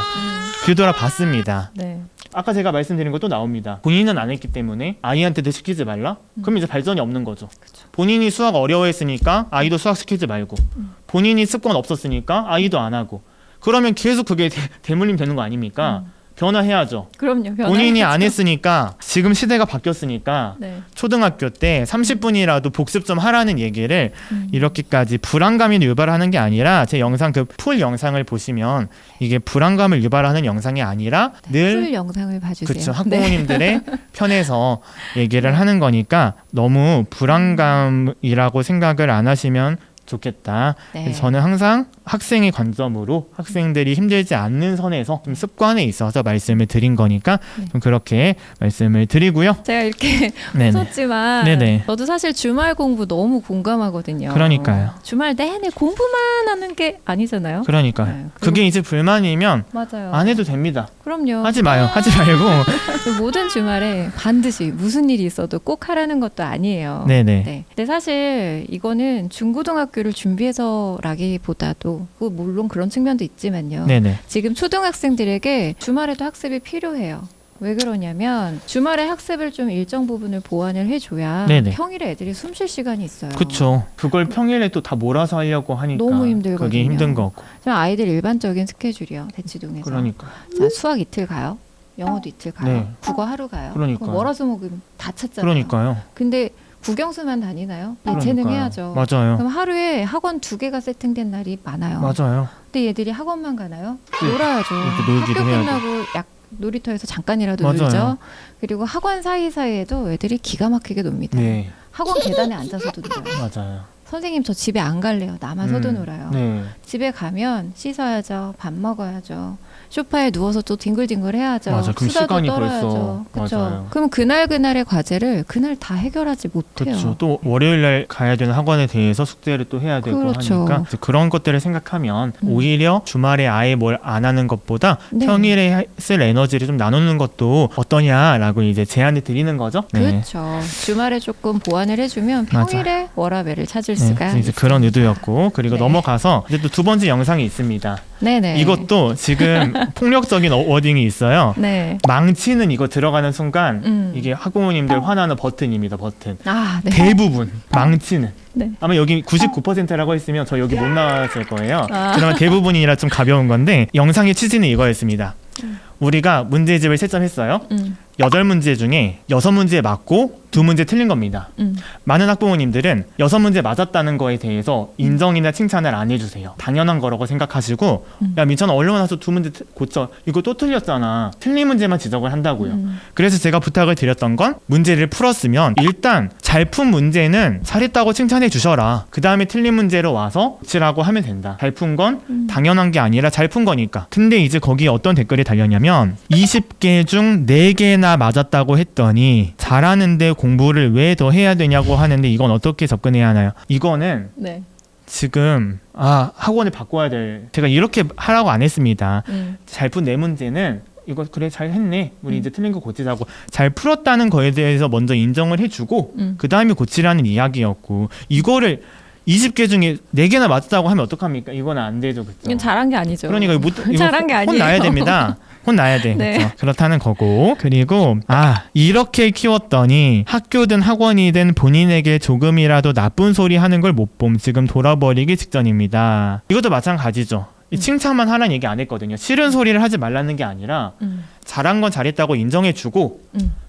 뒤돌아봤습니다. 네. 아까 제가 말씀드린 것도 나옵니다. 본인은 안 했기 때문에 아이한테도 시키지 말라? 그럼 이제 발전이 없는 거죠. 그쵸. 본인이 수학 어려워했으니까 아이도 수학 시키지 말고 본인이 습관 없었으니까 아이도 안 하고 그러면 계속 그게 대물림 되는 거 아닙니까? 변화해야죠. 그럼요. 본인이 안 했으니까 지금 시대가 바뀌었으니까 네. 초등학교 때 30분이라도 복습 좀 하라는 얘기를 이렇게까지 불안감을 유발하는 게 아니라 제 영상 그 풀 영상을 보시면 이게 불안감을 유발하는 영상이 아니라 늘 풀 영상을 봐주세요. 그렇죠. 학부모님들의 편에서 얘기를 하는 거니까 너무 불안감이라고 생각을 안 하시면 좋겠다. 네. 그래서 저는 항상 학생의 관점으로 학생들이 힘들지 않는 선에서 좀 습관에 있어서 말씀을 드린 거니까 좀 그렇게 말씀을 드리고요. 제가 이렇게 네네. 웃었지만 네네. 저도 사실 주말 공부 너무 공감하거든요. 그러니까요. 주말 내내 공부만 하는 게 아니잖아요. 그러니까요. 네, 그리고- 그게 이제 불만이면 맞아요. 안 해도 됩니다. 그럼요. 하지 마요. 하지 말고. 모든 주말에 반드시 무슨 일이 있어도 꼭 하라는 것도 아니에요. 네네. 네. 근데 사실 이거는 중고등학교를 준비해서라기보다도 물론 그런 측면도 있지만요. 네네. 지금 초등학생들에게 주말에도 학습이 필요해요. 왜 그러냐면 주말에 학습을 좀 일정 부분을 보완을 해줘야 네네. 평일에 애들이 숨 쉴 시간이 있어요. 그쵸. 그걸 평일에 또 다 몰아서 하려고 하니까 너무 힘들거든요. 그게 힘든 거고. 좀 아이들 일반적인 스케줄이요. 대치동에서. 그러니까. 자, 수학 이틀 가요. 영어도 이틀 가요. 네. 국어 하루 가요. 그러니까요. 그럼 월화수목금 다 찼잖아요. 그러니까요. 근데 국영수만 다니나요? 예체능 그러니까요. 해야죠. 맞아요. 그럼 하루에 학원 2개가 세팅된 날이 많아요. 맞아요. 근데 얘들이 학원만 가나요? 놀아야죠. 이렇게 놀기도 학교 해야죠. 끝나고 놀이터에서 잠깐이라도 맞아요. 놀죠. 그리고 학원 사이사이에도 애들이 기가 막히게 놉니다. 네. 학원 계단에 앉아서도 놀아요. 맞아요. 선생님 저 집에 안 갈래요. 남아서도 놀아요. 네. 집에 가면 씻어야죠. 밥 먹어야죠. 소파에 누워서 또 뒹굴뒹굴 해야죠. 맞아. 그럼 수다도 시간이 떨어야죠. 벌써 그쵸? 맞아요. 그럼 그날의 과제를 그날 다 해결하지 못해요. 그렇죠. 또 월요일 날 가야 되는 학원에 대해서 숙제를 또 해야 되고 그렇죠. 하니까 이제 그런 것들을 생각하면 오히려 주말에 아예 뭘 안 하는 것보다 네. 평일에 쓸 에너지를 좀 나누는 것도 어떠냐라고 이제 제안을 드리는 거죠. 네. 그렇죠. 주말에 조금 보완을 해주면 평일에 워라밸을 찾을 수가 네, 이제 있습니다. 그런 의도였고 그리고 네. 넘어가서 이제 또 두 번째 영상이 있습니다. 네네. 이것도 지금 폭력적인 워딩이 있어요. 네. 망치는 이거 들어가는 순간 이게 학부모님들 화나는 버튼입니다. 버튼. 아, 네. 대부분 망치는. 네. 아마 여기 99%라고 했으면 저 여기 못 나왔을 거예요. 아. 그러면 대부분이라 좀 가벼운 건데 영상의 취지는 이거였습니다. 우리가 문제집을 채점했어요. 8문제 중에 6문제 맞고 2문제 틀린 겁니다. 많은 학부모님들은 6문제 맞았다는 거에 대해서 인정이나 칭찬을 안 해주세요. 당연한 거라고 생각하시고 야 민찬아 얼른 와서 2문제 고쳐. 이거 또 틀렸잖아. 틀린 문제만 지적을 한다고요. 그래서 제가 부탁을 드렸던 건 문제를 풀었으면 일단 잘 푼 문제는 잘했다고 칭찬해 주셔라. 그 다음에 틀린 문제로 와서 고치라고 하면 된다. 잘 푼 건 당연한 게 아니라 잘 푼 거니까. 근데 이제 거기에 어떤 댓글이 달렸냐면 20개 중 4개나 맞았다고 했더니 잘하는데 공부를 왜 더 해야 되냐고 하는데 이건 어떻게 접근해야 하나요? 이거는 네. 지금 학원을 바꿔야 될 제가 이렇게 하라고 안 했습니다. 잘 푼 4문제는 이거 그래 잘 했네 우리 이제 틀린 거 고치자고 잘 풀었다는 거에 대해서 먼저 인정을 해주고 그 다음에 고치라는 이야기였고 이거를 20개 중에 4개나 맞았다고 하면 어떡합니까? 이건 안 되죠. 그렇죠? 이건 잘한 게 아니죠. 그러니까 이거 잘한 게 아니에요. 혼나야 됩니다. 혼나야 돼. 네. 그렇죠? 그렇다는 거고. 그리고 이렇게 키웠더니 학교든 학원이든 본인에게 조금이라도 나쁜 소리 하는 걸 못 봄. 지금 돌아버리기 직전입니다. 이것도 마찬가지죠. 칭찬만 하라는 얘기 안 했거든요. 싫은 소리를 하지 말라는 게 아니라 잘한 건 잘했다고 인정해주고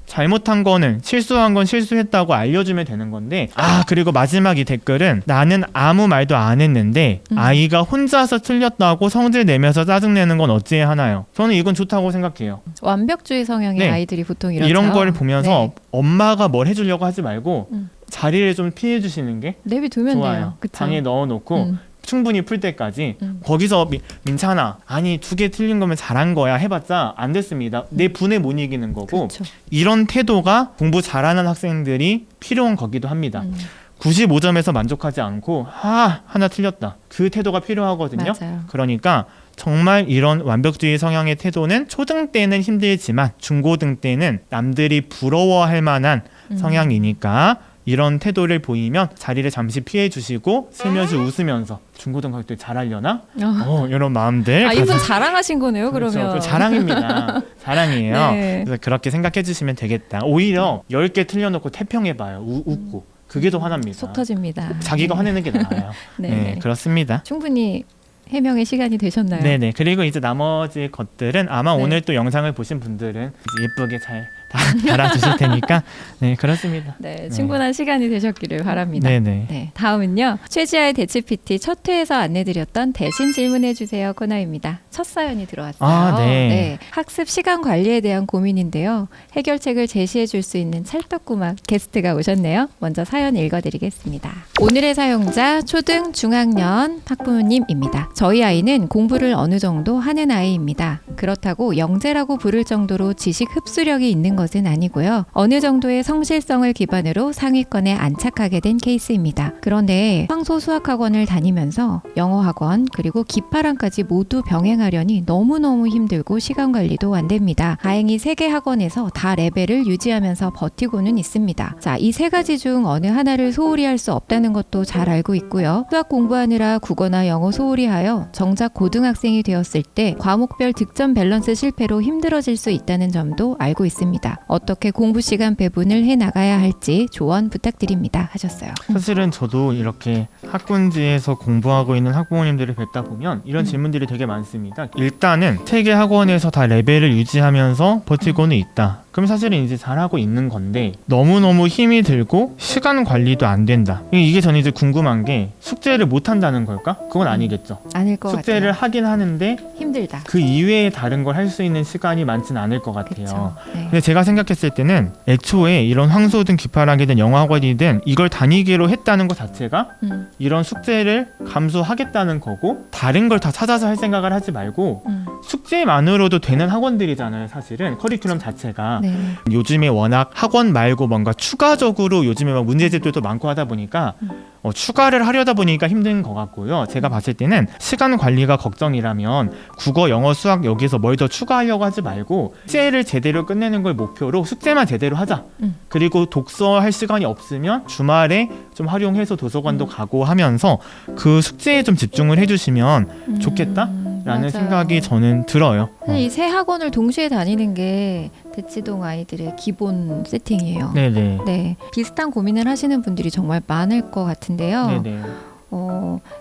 잘못한 거는 실수한 건 실수했다고 알려주면 되는 건데 그리고 마지막 이 댓글은 나는 아무 말도 안 했는데 아이가 혼자서 틀렸다고 성질 내면서 짜증내는 건 어찌 하나요? 저는 이건 좋다고 생각해요. 완벽주의 성향의 네. 아이들이 보통 이렇죠. 이런 걸 보면서 네. 엄마가 뭘 해주려고 하지 말고 자리를 좀 피해 주시는 게 내비두면 좋아요. 돼요. 그쵸? 방에 넣어놓고 충분히 풀 때까지 거기서 민찬아 아니 2개 틀린 거면 잘한 거야 해봤자 안 됐습니다. 내 분에 못 이기는 거고 그쵸. 이런 태도가 공부 잘하는 학생들이 필요한 거기도 합니다. 95점에서 만족하지 않고 하나 틀렸다. 그 태도가 필요하거든요. 맞아요. 그러니까 정말 이런 완벽주의 성향의 태도는 초등 때는 힘들지만 중고등 때는 남들이 부러워할 만한 성향이니까 이런 태도를 보이면 자리를 잠시 피해 주시고 슬며시 웃으면서 중고등학교 때 잘하려나? 이런 마음들 이분 자랑하신 거네요. 그렇죠. 그러면 자랑입니다. 자랑이에요. 네. 그래서 그렇게 생각해 주시면 되겠다. 오히려 10개 틀려놓고 태평해봐요. 웃고 그게 더 화납니다. 속 터집니다. 자기가 화내는 게 나아요. 네, 그렇습니다. 충분히 해명의 시간이 되셨나요? 네네. 그리고 이제 나머지 것들은 아마 네. 오늘 또 영상을 보신 분들은 예쁘게 잘 달아주실 테니까 네 그렇습니다. 네, 충분한 시간이 되셨기를 바랍니다. 네네. 네, 다음은요. 최지아의 대치 PT 첫 회에서 안내드렸던 대신 질문해주세요 코너입니다. 첫 사연이 들어왔어요. 네. 학습 시간 관리에 대한 고민인데요. 해결책을 제시해줄 수 있는 찰떡구막 게스트가 오셨네요. 먼저 사연 읽어드리겠습니다. 오늘의 사용자 초등 중학년 학부모님입니다. 저희 아이는 공부를 어느 정도 하는 아이입니다. 그렇다고 영재라고 부를 정도로 지식 흡수력이 있는 것은 아니고요. 어느 정도의 성실성을 기반으로 상위권에 안착하게 된 케이스입니다. 그런데 황소 수학학원을 다니면서 영어학원 그리고 기파랑까지 모두 병행하려니 너무너무 힘들고 시간 관리도 안 됩니다. 다행히 3개 학원에서 다 레벨을 유지하면서 버티고는 있습니다. 자, 이 3가지 중 어느 하나를 소홀히 할 수 없다는 것도 잘 알고 있고요. 수학 공부하느라 국어나 영어 소홀히 하여 정작 고등학생이 되었을 때 과목별 득점 밸런스 실패로 힘들어질 수 있다는 점도 알고 있습니다. 어떻게 공부 시간 배분을 해 나가야 할지 조언 부탁드립니다. 하셨어요. 사실은 저도 이렇게 학군지에서 공부하고 있는 학부모님들을 뵙다 보면 이런 질문들이 되게 많습니다. 일단은 3개 학원에서 다 레벨을 유지하면서 버티고는 있다. 그럼 사실은 이제 잘하고 있는 건데 너무너무 힘이 들고 시간 관리도 안 된다. 이게 저는 이제 궁금한 게 숙제를 못 한다는 걸까? 그건 아니겠죠. 아닐 것 숙제를 같아요. 하긴 하는데 힘들다. 그 이외에 다른 걸 할 수 있는 시간이 많지는 않을 것 같아요. 네. 근데 제가 생각했을 때는 애초에 이런 황소든 기파랑이든 영어학원이든 이걸 다니기로 했다는 것 자체가 이런 숙제를 감수하겠다는 거고 다른 걸 다 찾아서 할 생각을 하지 말고 숙제만으로도 되는 학원들이잖아요. 사실은 커리큘럼 자체가 네. 요즘에 워낙 학원 말고 뭔가 추가적으로 요즘에 막 문제집들도 많고 하다 보니까 추가를 하려다 보니까 힘든 것 같고요. 제가 봤을 때는 시간 관리가 걱정이라면 국어, 영어, 수학 여기서 뭘 더 추가하려고 하지 말고 숙제를 제대로 끝내는 걸 목표로 숙제만 제대로 하자. 그리고 독서할 시간이 없으면 주말에 좀 활용해서 도서관도 가고 하면서 그 숙제에 좀 집중을 해주시면 좋겠다? 맞아요. 생각이 저는 들어요. 사실 이 세 학원을 동시에 다니는 게 대치동 아이들의 기본 세팅이에요. 네네. 네, 비슷한 고민을 하시는 분들이 정말 많을 것 같은데요. 네네.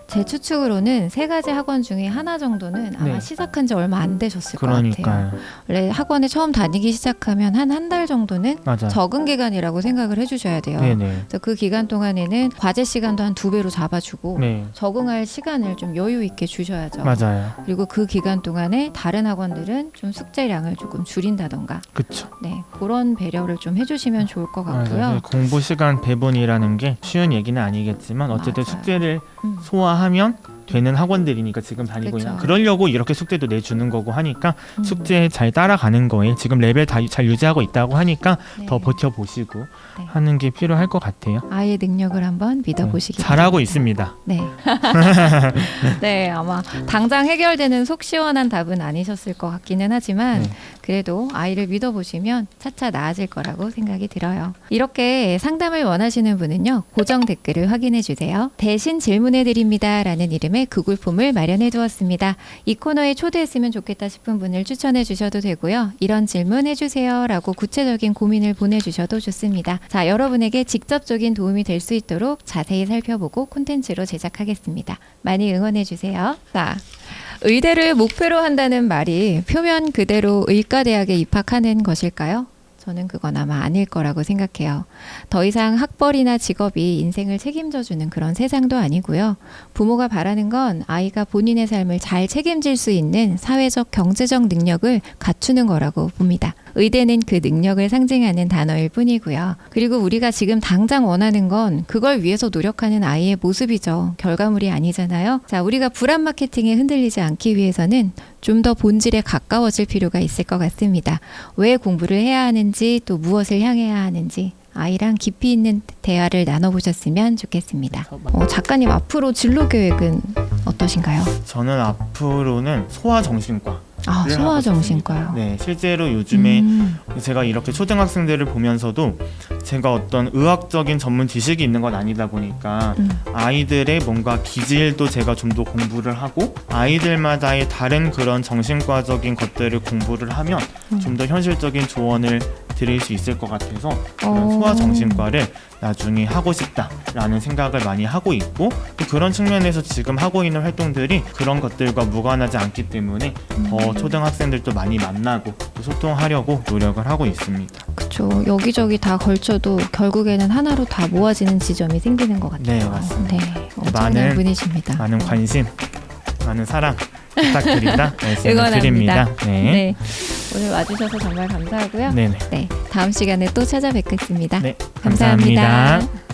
제 추측으로는 세 가지 학원 중에 하나 정도는 아마 네. 시작한 지 얼마 안 되셨을 것 같아요. 그러니까요. 원래 학원에 처음 다니기 시작하면 한 달 정도는 맞아요. 적응 기간이라고 생각을 해주셔야 돼요. 네네. 그래서 그 기간 동안에는 과제 시간도 한 2배로 잡아주고 네. 적응할 시간을 좀 여유 있게 주셔야죠. 맞아요. 그리고 그 기간 동안에 다른 학원들은 좀 숙제량을 조금 줄인다던가, 그쵸. 네, 그런 배려를 좀 해주시면 좋을 것 같고요. 맞아요. 공부 시간 배분이라는 게 쉬운 얘기는 아니겠지만 어쨌든 맞아요. 숙제를 음. 소화하면 되는 학원들이니까 지금 다니고 그쵸. 있는 그러려고 이렇게 숙제도 내주는 거고 하니까 음. 숙제에 잘 따라가는 거에 지금 레벨 다 잘 유지하고 있다고 하니까 네. 더 버텨보시고 네. 하는 게 필요할 것 같아요. 아이의 능력을 한번 믿어보시기 잘하고 바랍니다. 있습니다. 네. 네, 아마 당장 해결되는 속 시원한 답은 아니셨을 것 같기는 하지만 네. 그래도 아이를 믿어보시면 차차 나아질 거라고 생각이 들어요. 이렇게 상담을 원하시는 분은요, 고정 댓글을 확인해 주세요. 대신 질문해 드립니다 라는 이름의 구글 폼을 마련해 두었습니다. 이 코너에 초대했으면 좋겠다 싶은 분을 추천해 주셔도 되고요. 이런 질문 해주세요 라고 구체적인 고민을 보내주셔도 좋습니다. 자, 여러분에게 직접적인 도움이 될 수 있도록 자세히 살펴보고 콘텐츠로 제작하겠습니다. 많이 응원해 주세요. 자, 의대를 목표로 한다는 말이 표면 그대로 의과대학에 입학하는 것일까요? 저는 그건 아마 아닐 거라고 생각해요. 더 이상 학벌이나 직업이 인생을 책임져주는 그런 세상도 아니고요. 부모가 바라는 건 아이가 본인의 삶을 잘 책임질 수 있는 사회적, 경제적 능력을 갖추는 거라고 봅니다. 의대는 그 능력을 상징하는 단어일 뿐이고요. 그리고 우리가 지금 당장 원하는 건 그걸 위해서 노력하는 아이의 모습이죠. 결과물이 아니잖아요. 자, 우리가 불안 마케팅에 흔들리지 않기 위해서는 좀 더 본질에 가까워질 필요가 있을 것 같습니다. 왜 공부를 해야 하는지, 또 무엇을 향해야 하는지 아이랑 깊이 있는 대화를 나눠보셨으면 좋겠습니다. 작가님, 앞으로 진로 계획은 어떠신가요? 저는 앞으로는 소아정신과 아, 소아정신과요. 네, 실제로 요즘에 제가 이렇게 초등학생들을 보면서도 제가 어떤 의학적인 전문 지식이 있는 건 아니다 보니까 아이들의 뭔가 기질도 제가 좀 더 공부를 하고 아이들마다의 다른 그런 정신과적인 것들을 공부를 하면 좀 더 현실적인 조언을 드릴 수 있을 것 같아서 그런 소아정신과를 나중에 하고 싶다라는 생각을 많이 하고 있고 또 그런 측면에서 지금 하고 있는 활동들이 그런 것들과 무관하지 않기 때문에 더 초등학생들도 많이 만나고 또 소통하려고 노력을 하고 있습니다. 그렇죠. 여기저기 다 걸쳐도 결국에는 하나로 다 모아지는 지점이 생기는 것 같아요. 네, 맞습니다. 네, 엄청난 분이십니다. 많은 관심, 많은 사랑 부탁드립니다. 응원합니다. 드립니다. 네. 네, 오늘 와주셔서 정말 감사하고요. 네네. 네, 다음 시간에 또 찾아뵙겠습니다. 네, 감사합니다. 감사합니다.